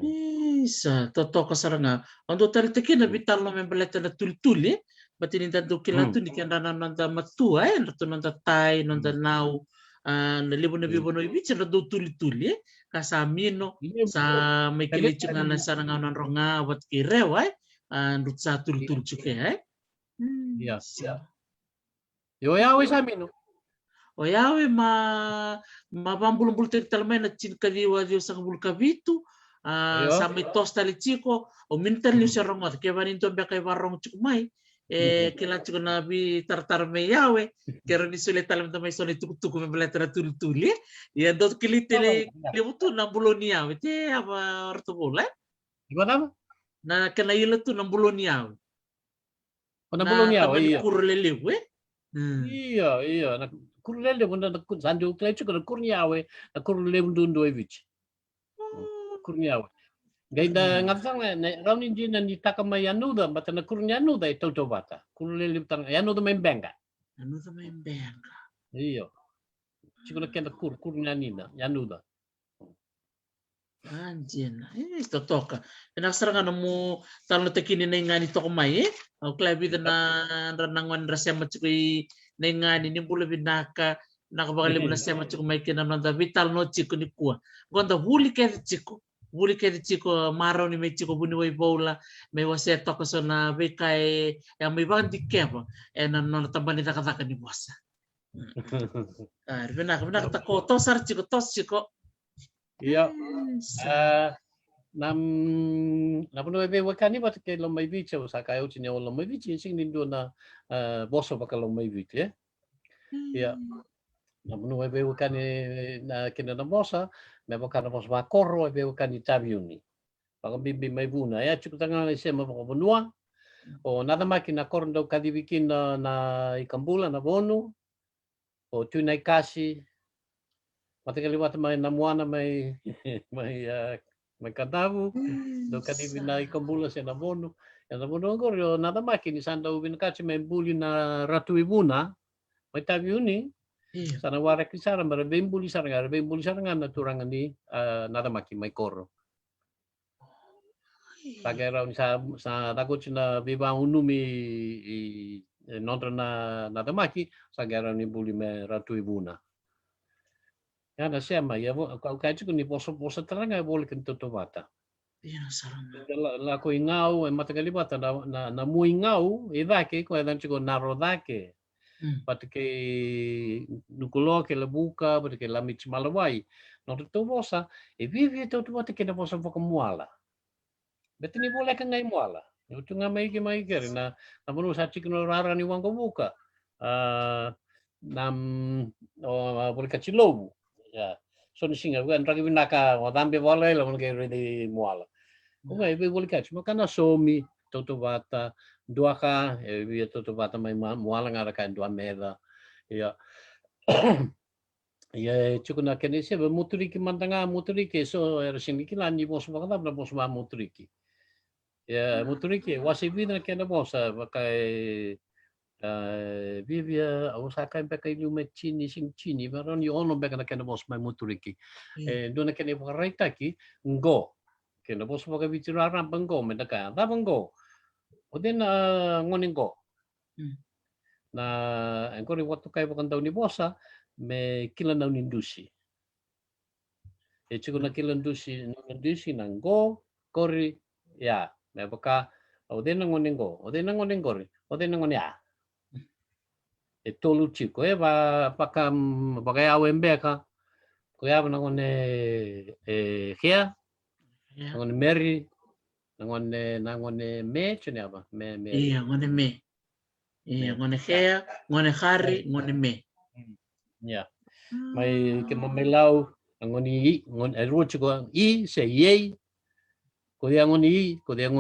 B: Isa, totoo ka saranga. Ando taritin na bital no membeleta na tuli-tuli. Ba't inintanto kilanto ni kaya nanda matua nato nanda tay nanda now nalibo na bibo no ibig na do tuli-tuli kasamino sa may kilitso nga na sarang ng ronga wat kirew ndut sa tuli-tuli chuke
A: Yes. Yo yawe sa amin no.
B: O yawe mabambulong-bulong talmay na chinkaliwa diyo sa kabulkabitu sa may tosta lichiko o mintan liyo sa rongot kaya maninto ba kay warong chukumay kilat ko na bi tartar me yawe kero ni sulit talam tamay so ni tuku me beletra tuli ya dot kilitele libuto na bulo ni yawe te apa orto bola
A: Gimana?
B: na kanayila to ng bulo ni yawe
A: Na bulo ni yawe iya.
B: Kurlele we
A: Iya na kurlele bunda na sanjo klecho ko kurniyawe na kurlele bundundo evich. Kurniyawe. Gaida ngatang na raunin din na nitaka may yanuda bata na kurnyano da ito bata. Kurlele tang yanuda may benga.
B: Ano sa may benga?
A: Iyo. Siguro kaya kurnyanina yanuda.
B: Anjin, ito toka. Pinakasara nga mo talo tekini na nga nito kumay Ang klabi na ranangwan rasema chukui na nga ni bula binaka nakabakali mo na sema chukumay kinamnanda vital no chiku ni kuwa. Gonda huli kaya chiku maraw ni may chiku buniway bola may waseto ko so na kay yang may bandi kepa na natamba ni nakataka ni bosa. Binaka tako tosar chiku tos chiku.
A: Iya. Napuno ebe wakani bat ke lo mai vice o sakai uchi ne lo mai vice sing nindo na boso baka lo mai vice. Iya. Napuno ebe wakani na kina na bosa me baka na bosa makorro ebe wakani tabiuni. Baka bibi mai buna ya chukutanga na sema baka bonua. O nada makina korndo kadibikin na ikambula na bonu. O tunai kasi Matikaliwat may namuana may kadabu do kadibi na ikambula sa nabono ko nada makin isanda ubin kachi may buli na ratu ibuna may tabiuni
B: Iya.
A: Sana warek di sana bara bembuli sana na turang ni nada maki mai koro. Tagara ni sa takut na viva unumi nonton na nada maki sagara ni buli me ratu ibuna. Ya na sema ya kau kaji ni poso teranga boleh kento tovata.
B: Iya sarang.
A: La ko ingau e matakali bata na mu ingau e dake ko dan chiko naro dake. Patike nukulo ke la buka, patike la mich malawai. No to bosa e vivi to patike na bosa foka muala. Betini boleh ka ngai muala. Yo tu ngamai ke mai ke na manu sa chikno rara ni wango buka. Nam boleh ka chilobu. Ya. So ni singa kan ragi binaka o dambe bola la mun ke di muala. Ngai be boleh ka chimo kana somi toto bata duaka e via toto bata mai muala ngara kan dua meda. Ya. Ya chukuna kene se muturiki mantanga muturiki so era siniki la ni bosu bakata na bosu ba muturiki. Ya muturiki wasi vida kena bosa pakai vivia osaka pakai lume chini sing chini baron yo ono beka kena bosu mai muturiki. Dona kene raita ki ngo kena bosu pakai bicara ram ngo medaka da ngo. Oden ngoni ngo. Na engkori waktu kai bukan tahu ni bosa me kila na indusi. E chukuna kila indusi na ngo kori ya me baka oden ngoni ngo oden ngoni ngori oden ngoni ya. E tolu chiko e ba pakam bagai awembeka ko ya na ngone hea ngone meri ngone me chune apa me
B: Iya ngone me. Iya ngone hea ngone hari ngone me.
A: Ya. Mai ke melau ngoni ngon ru chiko I se ye ko dia ngoni ye ko dia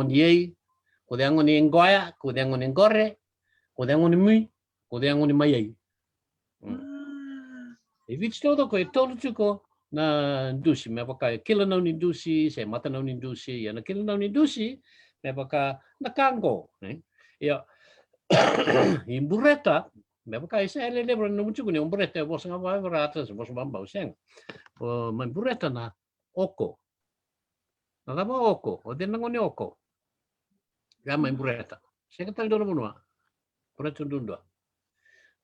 A: ngoni ngoya ko dia ngoni ngore ko dia ngoni mi ko dia ngoni mai. E vich todo ko e tolu chiko na dusi me baka kila na ni dusi se mata na ni dusi ya na kila na ni dusi me baka na kango ya imbureta me baka isa ele lebro no mucho ni umbureta vos nga va verata vos bamba useng o man bureta na oko na daba oko o den ngoni oko ya man bureta se ka tal do no bureta dundo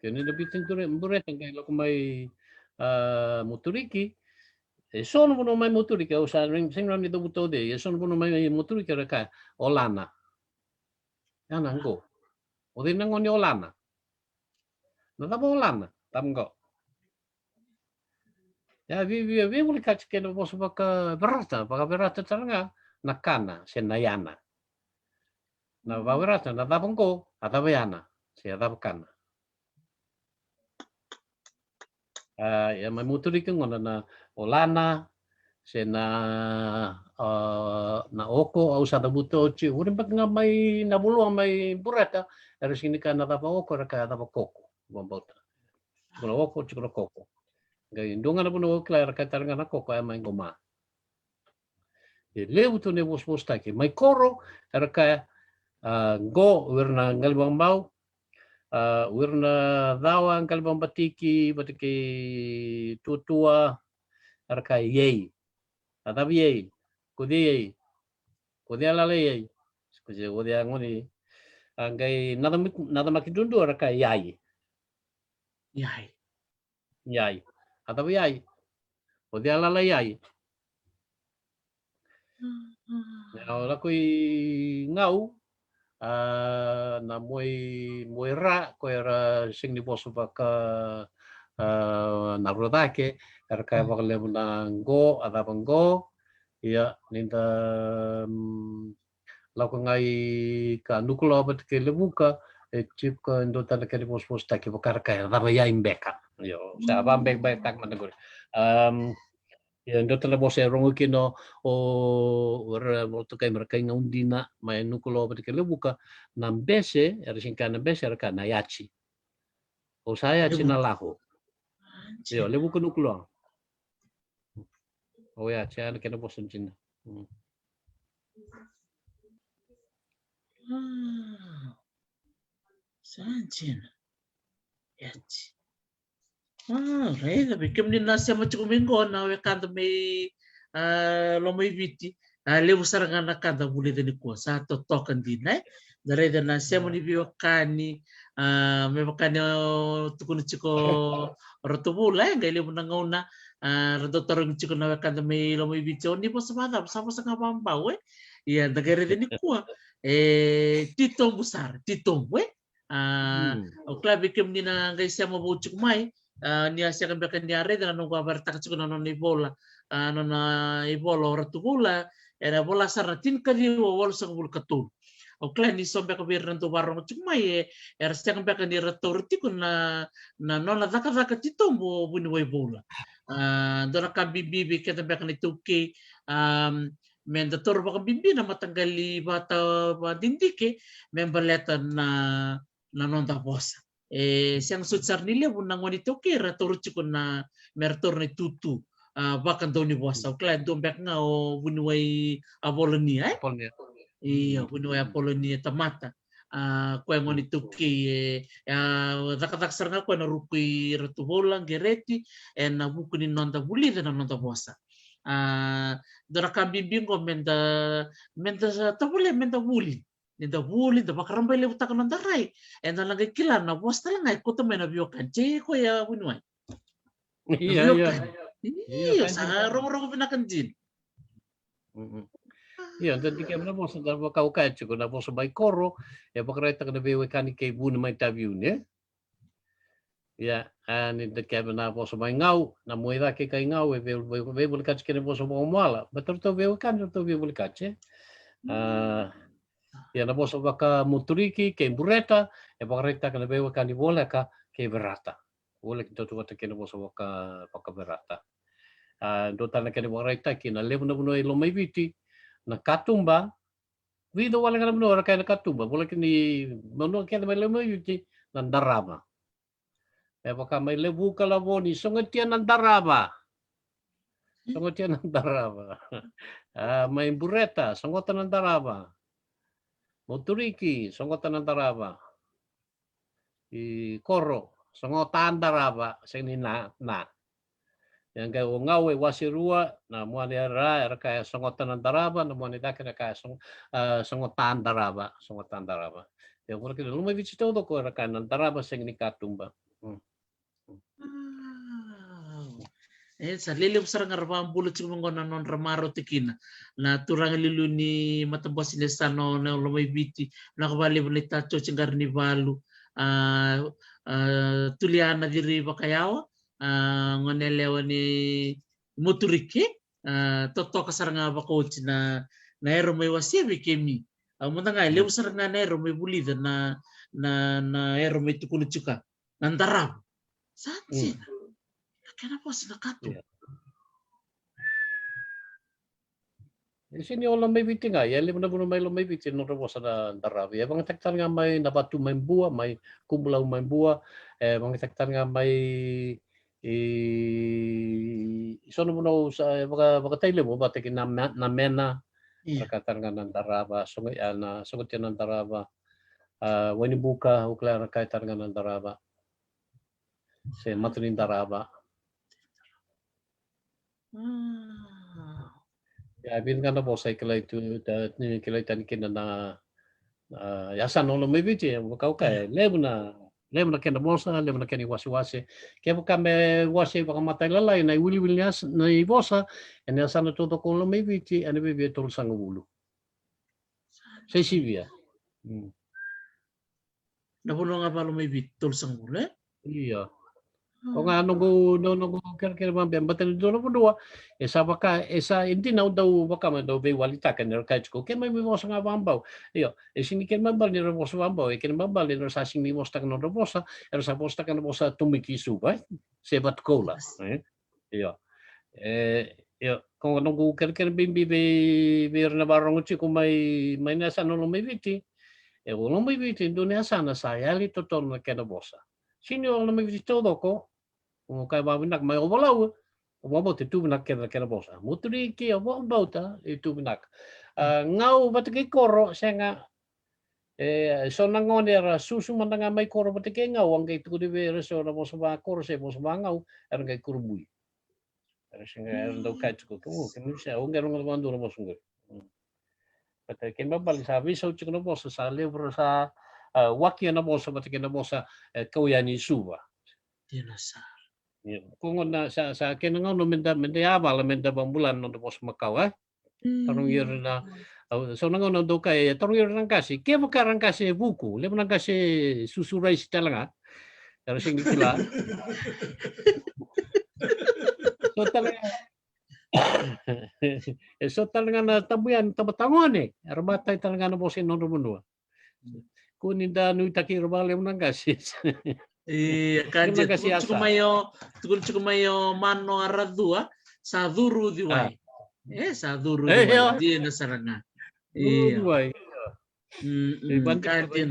A: kene de bitin tore bureta ngai lo mai motoriki e sono no mai motoriki o sa ring sing ran do buto de e sono no mai motoriki raka olana ya nango o den ngoni olana na daba olana tamgo ya vi boleh kaci kena bos baka berata taranga nakana senayana na berata na dabangko ada bayana se ada bakana ya mai muturi ke ngona na olana se na oko au sa buto chi urin bak ngamai na bulu mai burata dari sini kana daba oko raka daba koko bombota kono oko chi kono koko gai ndonga na puno klar ka taranga na koko mai ngoma e leu to ne bos taki mai koro raka go wirna ngalbang bau wirna dawa ngalbang batiki tutua raka yei adabi yei kudi alale yei kuje odia ngoni ngai nada makidundu raka yai adabi yai kudi alale yai la kui ngau na moi ra ko era sing ni poso baka na rodake erka bakle na go ada bango ya ninda la ko ngai ka nukulo bat ke lebuka e chip ko ndo tan ke pos take bakar ka da ya imbeka yo sa ba bek tak man go ya ndo tala bose rongo kino o ora molto kai mereka ngaundina mai nukulo bat ke lebuka nambese era sinkana bese era kana yachi o saya china laho yo lebuka nukulo o ya chana kena bosan china
B: Sanchina yachi Right. Bikim ni nasi macam minggu na we kanta may lomay viti. Lewu sarangan na kanta buli din ko sa totokan din eh. Dari dan nasi mo ni biwa kani may makani tukun chiko rotubula eh gali mo nangauna rodotorong chiko na we kanta may lomay viti oni po sa sa ngabamba we. Iya dagare din ko titong besar titong we. O klabi bikim ni na guys siya mabuchuk mai niya siya kan bekan niare dengan nunggu bertak cukup nonon ibola nona ibola orang tugula era bola saratin kadi wawal sang bul katul o klan ni sombe ka birran to barong cuma era siya kan bekan ni retorti kun na nona daka titombo buni way bola dora ka bibi kita bekan itu ke mendator baka bibi na matanggali bata dindike membaletan na nonta posa siyang sutsar nila bunang wanito kira turuchi ko na mertor ni tutu bakan daw ni bosa o klan doon nga o bunuway Apolonia iya bunuway Apolonia tamata kaya wanito ki dakatak nga ko na rupi ratubolang gereti na buku ni nonta buli na nonta bosa dora kambibing ko menta tabule menta buli Ninda buli da bakarambay le utak ng daray. Na lang kila na was talaga ko to may nabiokan. Che ko ya bunway. Iya sa rong pinakanjin.
A: Iya, dan di kemana mo sa dapat kau kaya cukup na po sa bay koro, bakit tayo na bewe kani kay buna may interview niya. Ya, and the kemana po sa bay ngau, na mo ida kay ngau, bewe kats kene po sa mga mala. Betul to bewe kan to bewe kats. Ya na bosa baka motoriki ke bureta bakareta kana bewa kani bola ka ke berata bola kita tu kata kena bosa baka berata do tana kena bakareta kina levo na buno ilo mai viti na katumba vido wala kana buno kana katumba bola kini buno kena mai mai viti na darama baka mai levu kala boni songotian na darama mai bureta songotan na darama Motoriki, songotan ng daraba. Koro, songotan daraba. Sini na. Yang kaya ngawe wasirua, na muani ra kaya songotan ng daraba, na muani dake na kaya songotan daraba. Yang kaya kaya lumay visito do ko kaya ng daraba sing ni katumba.
B: Sa lilim sarang arwang bulut cuma ngonan non ramaro tikina na turang lilu ni matambos ni sano na lumay biti na kabali balita cho chingar ni balu tuliana diri bakayawa ngonelewa ni motoriki toto kasaranga bakoch na ero may wasibi kemi muna nga lilim sarang na ero may bulida na ero may tukulo chuka nandarab saan Kenapa sinakato?
A: Sini orang may biti nga, ya lima na buno may lumay biti no rabo sa darabi. Mga taktan nga may nabatu may buwa, may kumulaw may buwa, mga taktan nga may isono mo sa mga tayo mo ba takin na mena rakatan nga ng daraba, sungot yan ng daraba. Wani buka ukla rakatan nga ng daraba. Sa matunin daraba. Ya, bin kan po sa kilay tan kina na yasan no may biti kau kay lebu na kina bosa lebu na kini wasi kaya po kami wasi baka matay lalay na wili niya na ibosa and yasan na todo ko may biti ano bibi tol sang ulo sa Sivia
B: napuno nga pa may biti tol sang ulo
A: iya kung ano nunggu kira-kira mambem batal do no dua esa baka esa hindi na daw baka man daw walita kan kay ko kaya may mo sa nga bambaw iyo sini ken mambal ni ro sa bambaw ken mambal ni sa sing ni mo sta no robosa sa posta kan mo sa tumikisu ba sebat cola iyo iyo kung nunggu kira-kira bimbi bir na barong chi kung may nasa no may biti ulo may biti do na sana saya li totoo na ken bosa sino ang may biti todo ko kaya babinak may obalaw obalaw ti tubinak kena bosa motoriki obalaw ta itu binak ngau ba't kay koro siya nga So nangone ra susu mandanga mai koro patike ngau ang kay tukudi vera so na mo sa koro se mo sa ngau ang kay kurbui. Pero singa daw kay tuko ko kami siya ang garong naman do mo sungo. Pata ken babal sa viso tuko no mo sa libro sa wakya na mo sa patike na mo sa kawyani suba.
B: Tinasa.
A: Kung na sa ken ngau no menda abal menda bambulan no mo sa Macau tarong year na so nangono do kay tarong year nang kasi kaya makarang kasi buku lemo nang kasi susuray si talaga pero sing pila so talaga na tabuyan tabatangon arbatay talaga na bosin no rumunwa kunin da no takir bale nang kasi
B: Kanjia tuko mayo mano aradua sa duru diwai. Sa duru diwai dia na saranga.
A: Diwai.
B: Kanjia.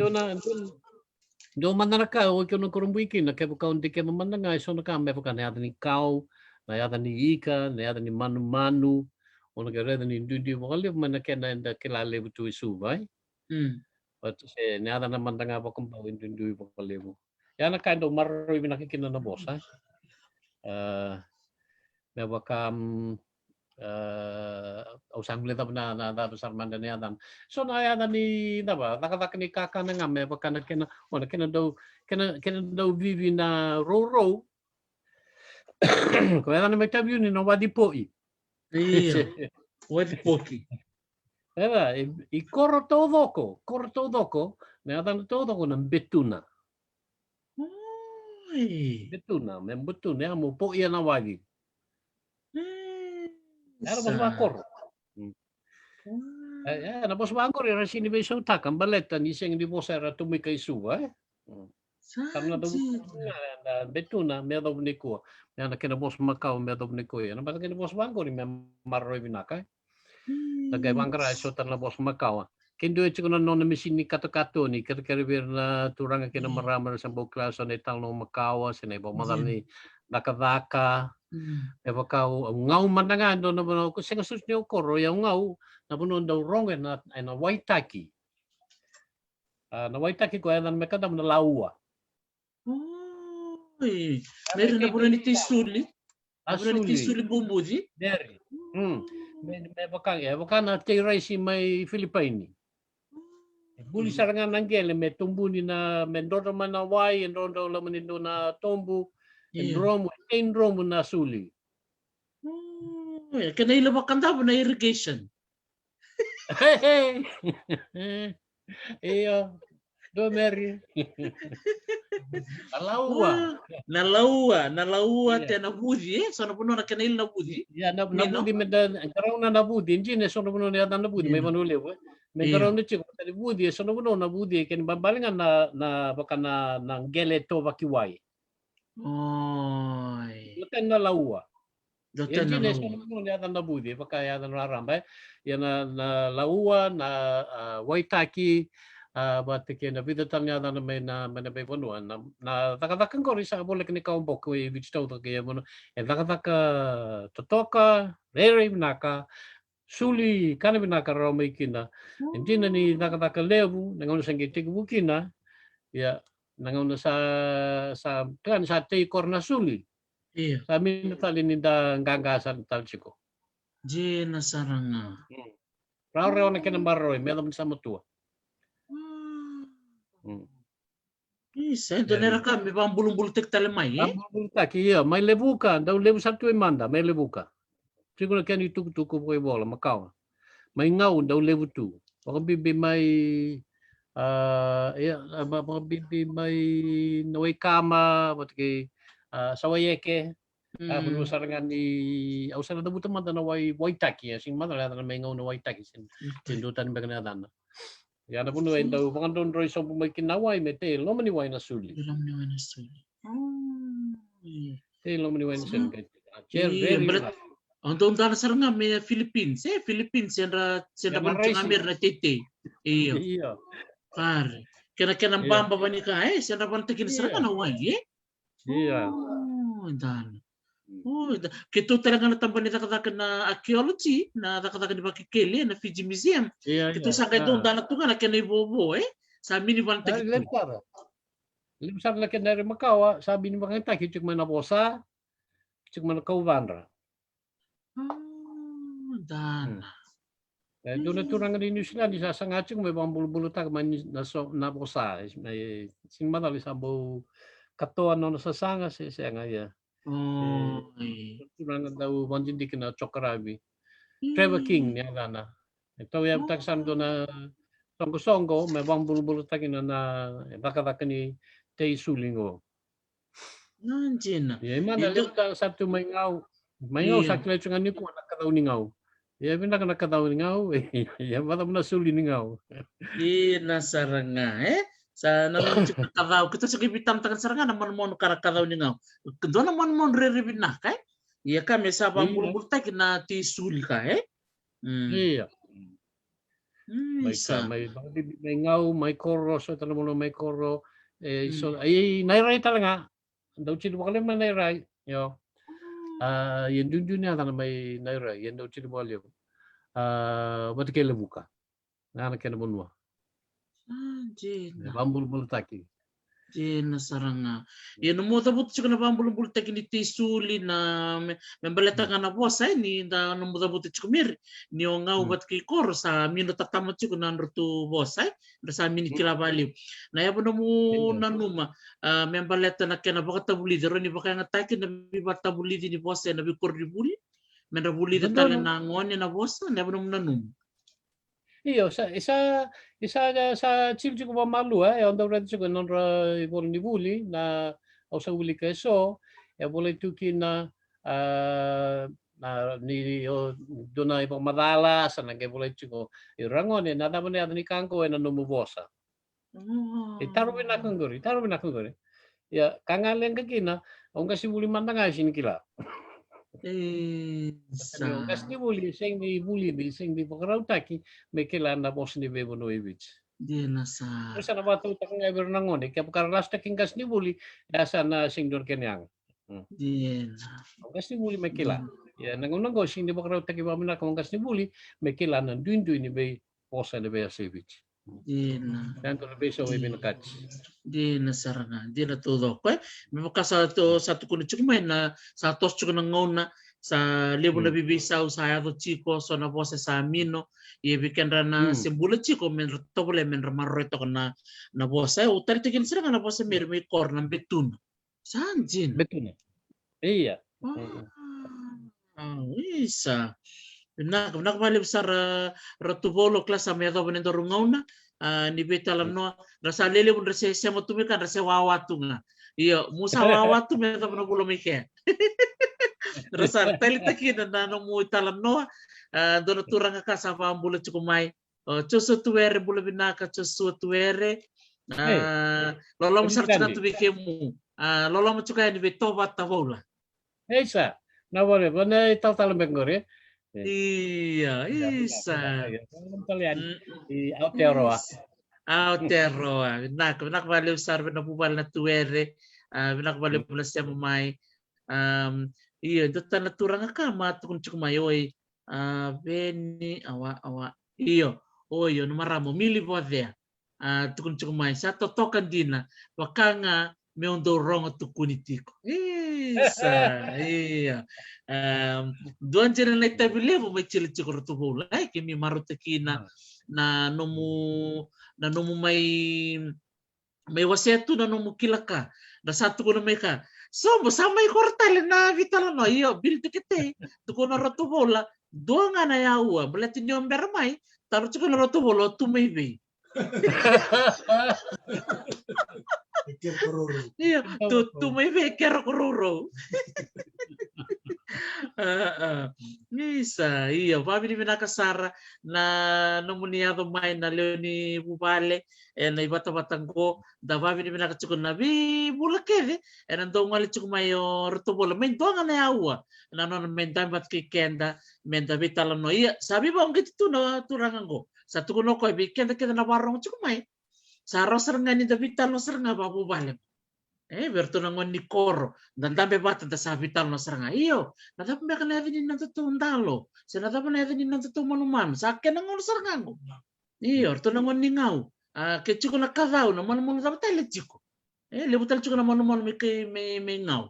A: Do manaraka o ko no kurumbuiki na ke bukaun de ke mamanga so na ka me bukan ya ni kau na ya ni ika na ya ni manu ono ke reda ni dudu mo le mana ke na da ke la le tu isu vai. But se na na mandanga ba kum ba dudu ba le mo. Ya na kind of marro ibina kikina na bosa. Me bakam usang lita na besar mandani adan. So na ya ni naba nakaka ni kaka na nga me bakana kena ona kena do vivi na ro. Ko ya na me tabiu ni no wadi poi.
B: Wadi poki.
A: Era I koro todo doko me adan todo ko ng betuna. Betuna, me betuna ya mo po na wadi. Era mas makor. Na bos makor era sini beso takam baleta ni sing di bos era tumi kay suwa. Karena do na betuna me do niko. Na kena bos Macau me do niko. Na ba kena bos makor me marroy binaka. Tagay bangkara so tan na bos Macau. Kendo ito na non mesin ni kato-kato ni kare-kare na turang kena marama sa bukla sa netal no Macau sa nebo madal ni nakadaka. Eva kau ngau mananga do na ko senga sus ni okoro ya ngau na buno daw wrong na Waitaki. Na Waitaki ko yan me kadam na laua.
B: Meron na buno ni tisuli. Buno ni tisuli bumbuji.
A: Dari. Me bakang na tiray si may Filipino. Buli sarangan nanggele me tumbuni na mendodo manawai endodo lamanindo na tombu. Endromo na suli.
B: Kena ilabakan daw na irrigation.
A: Iyo. Do meri.
B: Nalaua te na budi so na puno na kena il na budi.
A: Ya na budi medan karang na budi injine so na puno na budi may manule we. Me karang ni chiko tadi budi so na puno na budi ken babalingan na baka na gele to bakiwai. Lutan na laua. Yan na so naman yata na budi baka yata na rambay. Yan na laua na Waitaki batike na vidatan yata na may may punuan na takatakan ko rin sa bolek ni kaumbok ko which tawto kaya mo takataka totoka rere binaka suli kana binaka ramay kina. Hindi na ni takataka lebu nangon sa gitig bukina ya nangauna sa tei korna suli.
B: Iya.
A: Sa amin tali ninda gagasan talchiko.
B: Je na saranga.
A: Rao na kinambaroy, meron sa mutua.
B: Isa, ito nera ka, may pambulong-bultek talamay
A: Pambulong-bultek, iya. May lebuka, daw lebu satu imanda, may lebuka. Siguro kaya itutuko ko yung bola, Macau. May ngaw, daw lebu tu. Baka bibi may mga bibi may naway kama, matiki sawayeke. Puno sarangan ni ausara na buta man na Waitaki, sing madala na may ngaw na Waitaki sindutan ba na dana. Ya na puno ay daw mga don roy so may kinaway mete lo maniway na suli. Lo maniway na suli.
B: Ang doon dana saranga may Philippines, sendra bantungamir na tete. Iyo. Pare. Kena bamba ba ni ka sendra bantakin saranga na wai
A: Iya.
B: Dan. Kito talaga natamba ni takatakan na archaeology na takatakan ni Bakikele na Fiji Museum. Kito sa kay doon dana tunga na kena ibobo Sa mini wan
A: Dari
B: takitu.
A: lempar. Lempar lagi dari Makawa, sabi ni mga taki, cik mana bosa, cik mana kaubandra.
B: Dana.
A: Doon turang di New Zealand, isa sa ngacing may bang bulu-bulu tak man na bosa. May sing madali sa bo katoan no sa sanga siya nga ya.
B: Oh.
A: Turang daw banjin di kina Chokrabi. Trevor King niya na. Ito yung taksan doon na songko-songko, may bang bulu-bulu tak na baka ni Tei Sulingo.
B: Nanjina.
A: Ya mana
B: Itu-
A: lewat satu maingau
B: Iya.
A: sakit cungan ni ku nak kataw ni ngau. Ya bina nak kataw ni ngau. Ya mana mana suli ni ngau.
B: Saranga sa nanon ci kadaw kita sa kibitam takan saranga naman mon kadaw ni ngaw do naman mon re na kay iya kami sa
A: Iya.
B: bambul tak na ti sul ka
A: Iya. May ngau, may koro, so tanong mo may koro. So ay nairay talaga. Daw chino mo kalim na nairay. Yo. Yan dun niya na may nairay. Yan daw chino mo kalim. Ba't kailan buka? Nga na mo. Bambul taki.
B: Jena saranga ya no mo tabut ci kana bambul tak ni ti suli na membaleta kana bosa ni da no mo tabut ci kumir ni o ngau bat ki kor sa mino tatama ci kuna nrutu bosa sa mini kilabali na ya bono mo nanuma membaleta na kena baka tabuli dero ni baka nga taki na bi bata buli ni bosa na bi kor di buli men buli da tala na ngone na bosa na bono mo nanum
A: Iyo, sa chilchi ko malu on the red chicken on ibon ni buli na o sa uli ka so ya boleh tukin na ni do na ibang madala sa nag boleh chiko irangon na naman ya ni kanko na numubosa. Taruin akong gori. Ya kangaleng kagina ang kasi buli mandanga sinikila. Kasi ni buli sing di pagkaraw taki may kailan na boss ni Bebo Noevich.
B: Di na sa.
A: Terus na ba ito kang ever nangon kaya pagkaras taking gas ni buli nasa na sing dor kenyang.
B: Di na.
A: Gas ni buli may kila. Ya nangon go sing di pagkaraw taki ba na kung gas ni buli may kila na duin ni Bey boss ni Bey Sevich.
B: Di na.
A: Tanto na beso may binakach.
B: Di na saranga. Di na todo ko may makasa to sa tukun chukmay na sa tos chukun ngona sa lebo na bibisaw sa ayato chiko so na pose sa amino ibikan na simbula chiko men tobole men marreto na bosa utari tikin sira na bosa mer may kor ng betun sanjin
A: betun iya
B: isa na balib sa ratubolo klasa may daw nendo rungauna ni betalam no rasa lele bun rasa sema tumikan rasa wawatu nga iyo musa wawatu me daw na gulo mike rasa tali takin na no mo talam no dono turang ka sa pambula chukumay choso tuere bula binaka choso tuere lolom sarchana tubike mu lolom chukay ni betoba tavola
A: esa na bole bana talam bengore
B: iya isa
A: di Aotearoa
B: nak baliw sar na pubal na tuere nak baliw na siya mamay iya dota na turang ka matukun chukumayoy beni awa iyo oyo no maramo mili bodea tukun chukumay sa totokan dina wakanga meondo rongo tukunitiko isa iya doan jena na tabile mo may chile chikor to bola ay kimi marutekina na nomu may wasetu na nomu kilaka na satu ko na may ka so sama ikortal na vitala no iyo bil tikete tuko na roto bola do nga na yawa belati nyom bermai taru tuko na roto bola tu may be iya tu may be kero kururo Isa, iya, papi ni pinakasara na nomuniado may na Leoni Bubale na ibata-batang ko da papi ni pinakachukon na bi bulakede nandong wali chuk mayo rutubola may doang na yawa na no menda bat kikenda menda bitalam no iya sabi ba ang gitu na turangan ko sa tukuno ko bi kenda na warong chuk may sa rosar nga ni da bital no sar nga ba Bubale berto nangon ni koro dan tambe bata da sabital no saranga iyo nada pa kan even ni nanto tundalo sa nada pa even ni nanto manuman sa akin nangon saranga iyo to nangon ni ngau ke chiko na kavau na mono tava tele chiko le butal chiko na mono me ke me ngau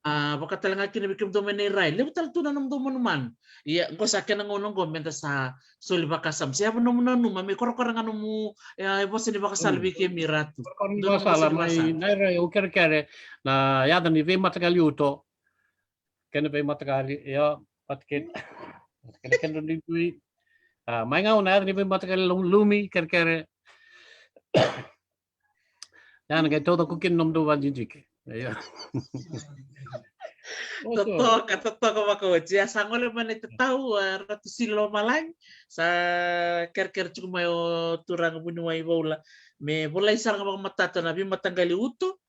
B: bakatala kini bikim do mene rai le butal tuna nam do mono man ia ngo sa kena ngono ngo menta sa soli bakasam siapa no no me korokora ngano mu bose ni bakasal bikim miratu
A: Kon masalah mai nere o kere na ya ni ve matakali uto kena ve matakali ya patket kena ni tui mai ngau na ni ve matakali lumi kere ya na todo kukin nom do vanjik ya
B: Toto mako cia sangole mane tahu ratu silo malang sa ker cuma yo turang bunuai bola me bola isar ngam matata na bi matanggali uto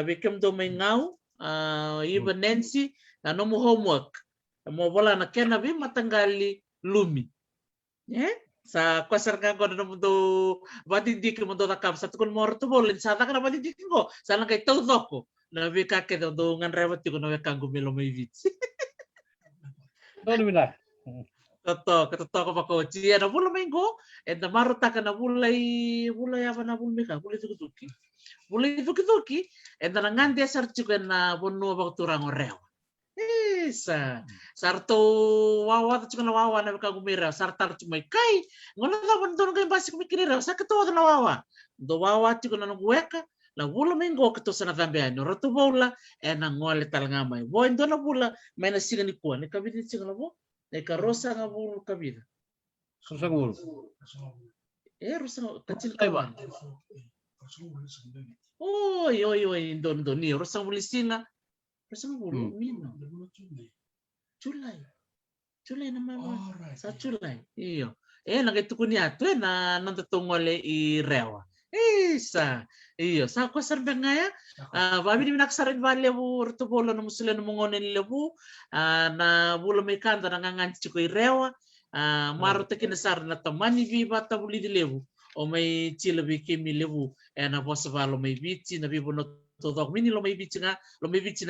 B: bikem do mengau iba Nancy na no mo homework mo bola na kena bi matanggali lumi sa kwasar nga ko na do badidik mo do takap sa tukon mo to bolin sa ta kana badidik ko sa lang kay todo ko na bi ka ke do ngan rewat ko na kanggo melo may vits
A: Donu mina.
B: Toto ko bako cia na bula mengo na maruta ka na bulay apa na bulme ka bulay tuki na ngandi asar chuka na bono bako turang oreo sarto wawa chuka na wawa na ka gumira sartar chuma kai ngono na bono kay basi kumikirira sa kato na wawa do wawa chuka na ngueka na bula mengo kato sa na tambeano roto bola na ngole talanga mai bo ndo na bula mai na siga ni kuan ni kabidi siga na bo na karosa nga bulu kabida
A: Susangul.
B: rosa kecil kawan yo don ni rosa bulisina rosa bulu mino Julai na mama sa Julai iyo na tukuni atu na nanda tongole I rewa iyo sa ko sarbe ngaya babi ni naksarin vale bu rto bolo no musule no mongone lebu na bulo me kanda na ngangan chiko I rewa maro te kinasar na tamani viva tabuli di lebu o may chila bi kimi lebu na bosa valo may bichi na bibo no todo mini lo may bichi na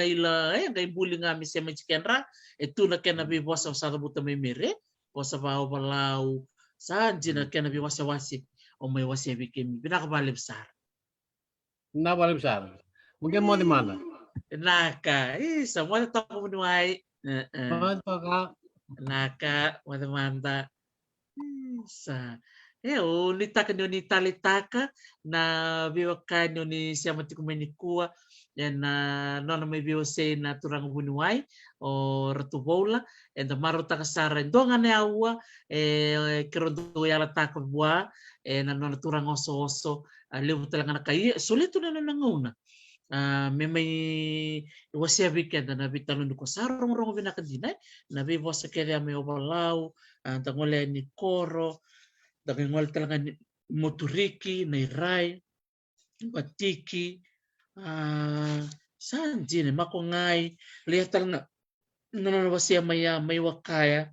B: ila ngai buli nga mi sema chikenra tu na kena bi bosa sa buta may mere bosa vao balau sanji na kena bi wasi o may wasi bi kimi pinakabali besar
A: Na balik besar. Mungkin mau di mana?
B: naka semua tetap menuai naka manta sa nitaka na biwaka ni siya matikumenikua na nona may biwase na turang bunuay o ratubola and marota kasara ndonga ne awa kerondo yala taka bua na nona turang oso lewu talaga na kai solito na nanguna may wasya weekend na bitalo ko sarong binakadina na bi bosa kaya may obalau tangole ni koro dagingol talaga ni moturiki na iray batiki sanji ne makongai lihat talaga nono wasya may wakaya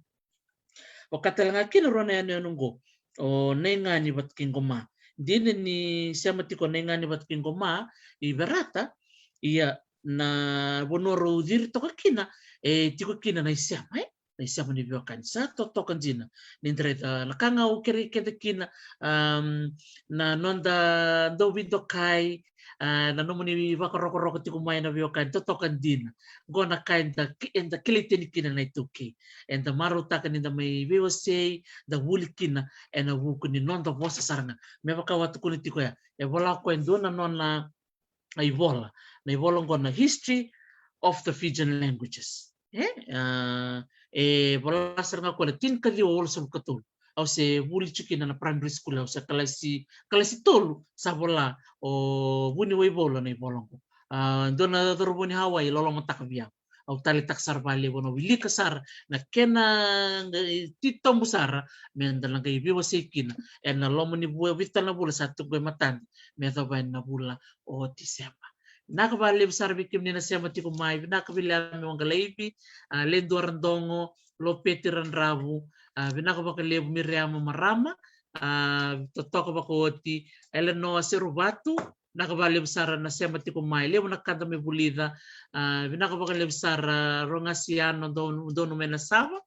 B: wakatalaga kinurona yan nunggo o nenga ni batking goma dine ni siya matiko nenga ni batking goma iberata iya na bonoro dirito kakina tiko kina na siya na siya ni biwakan sa totokan jina nindreta nakanga ukiri kete kina na nonda do window kai na nomuni wakaroko tiko mai na biwakan totokan jina gona kain da kilitini kina na ituki and the maruta kanina may biwasay da wulikina and a wukuni nonda bosa saranga me wakawatu kuni tiko ya wala ko endo na nona na ibola gona history of the Fijian languages bola saranga ko na tinkali wol sa katul au se wuli chukina na primary school au sa kalasi tolu sa bola o buni way bola na ibolong ko dona doroboni Hawaii lolong takabia au tali taksar bali bono wili kasar na kena titom busara men dalang kay biwa sekin en na lomoni buwa vital na bula satu gue matan me na bula o Disemba nakabali besar bikim ni na siya matiko mai nakabili ami wang galaibi lendo randongo lopeti randrabu binakabakali miriam marama totoko bakoti eleno serubatu nakabali besar na siya matiko mai leo nakada me bulida binakabakali besar rongasiano dono mena sama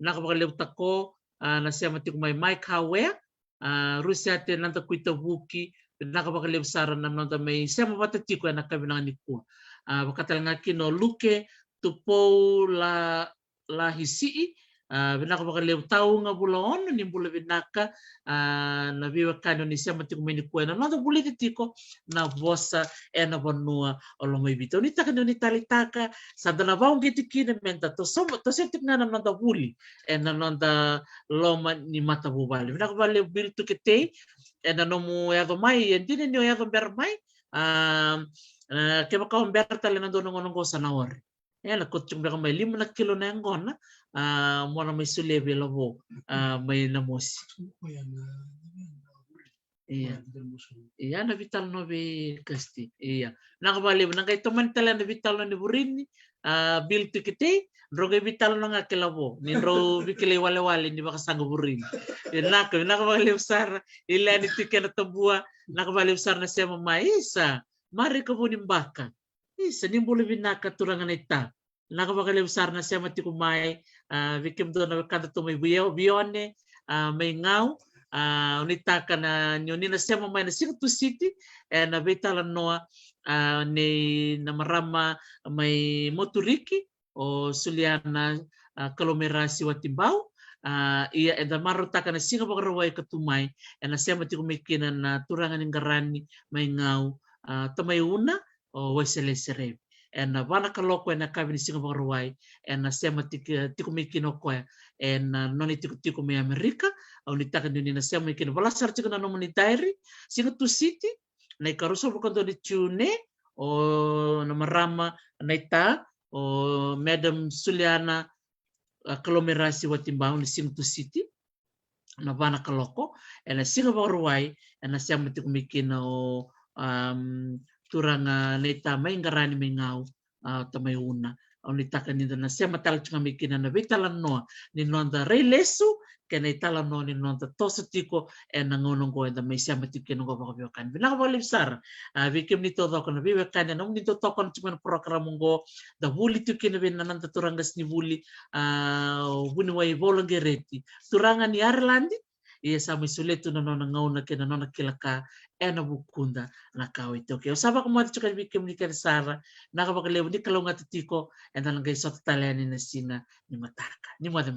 B: nakabakali tako na siya matiko mai Mike Hawe Rusia te nanta kuita wuki nakabakalev sara na nanta may sema matatiko na kabinang ni ku. Bakatal nga kino luke tupo la hisii binaka bakalev tau nga bulaon ni bula binaka na biwa kano ni sema tiko may ni ku na nanta buli tiko na vosa na banua olo may bito ni taka ni talitaka sa dalawang gitikina menta to setik nga na nanta buli na nanta loma ni mata bubali binaka bakalev bil tu kete na nomu yado mai ndine ni yado ber mai kaya kau ber tali na dono ngono sa nawar la kutsung baka mai 5 kilo na ngona mo na may sulebe labo may namosi iya na vital no be kasti iya nakabali na kay tuman tala na vital no ni burini bil tikite droga vital no nga kilabo ni ro bikile wale ni baka sang burini nakabali usar ila ni tikena tabua nakabali usar na sema maisa mari ko bunim baka isa ni bulu binaka turangan ita nakabali usar na sema tikumai vikim do na kada to may bione may ngau unitaka na nyoni na sema may na Singapore City na betala noa ni na marama may moturiki o suliana kalomera si watimbao iya eda marutaka na Singapore rawai katumai na sema tikumikina na turangan ng garani may ngau tamayuna o waisele na wana kaloko na kabini Singapore rawai na sema tikumikino ko na noni tiku me Amerika au nitaka ni na sema ikino balasar tika na nomoni diary Singapore City na ikaruso bukanto ni tune o na marama na ita o Madam Suliana Kalomerasi watimbao ni Singapore City na wana kaloko na Singapore rawai na sema tikumikino turanga neta may ngarani may ngau tamayuna au nitaka ni na sema tal tsunga mikina na vitalan noa ni nonda reilesu kena itala no ni nonda tosatiko na ngonong ko da may sema tikino ko bakabiyokan binaka balibsar vikim ni todo ko na biwekan na ni to kon tsuman program ngo da buli tikino bin nanta turangas ni buli buni wai volongereti turanga ni Ireland iya sama suletu na nona ngauna kena nona kilaka na bukunda na kawit okay usaba ko mati chukan bikim ni kansara nakabakalew ni kalonga titiko and lang gay sa tatalian ni sina ni mataka ni mata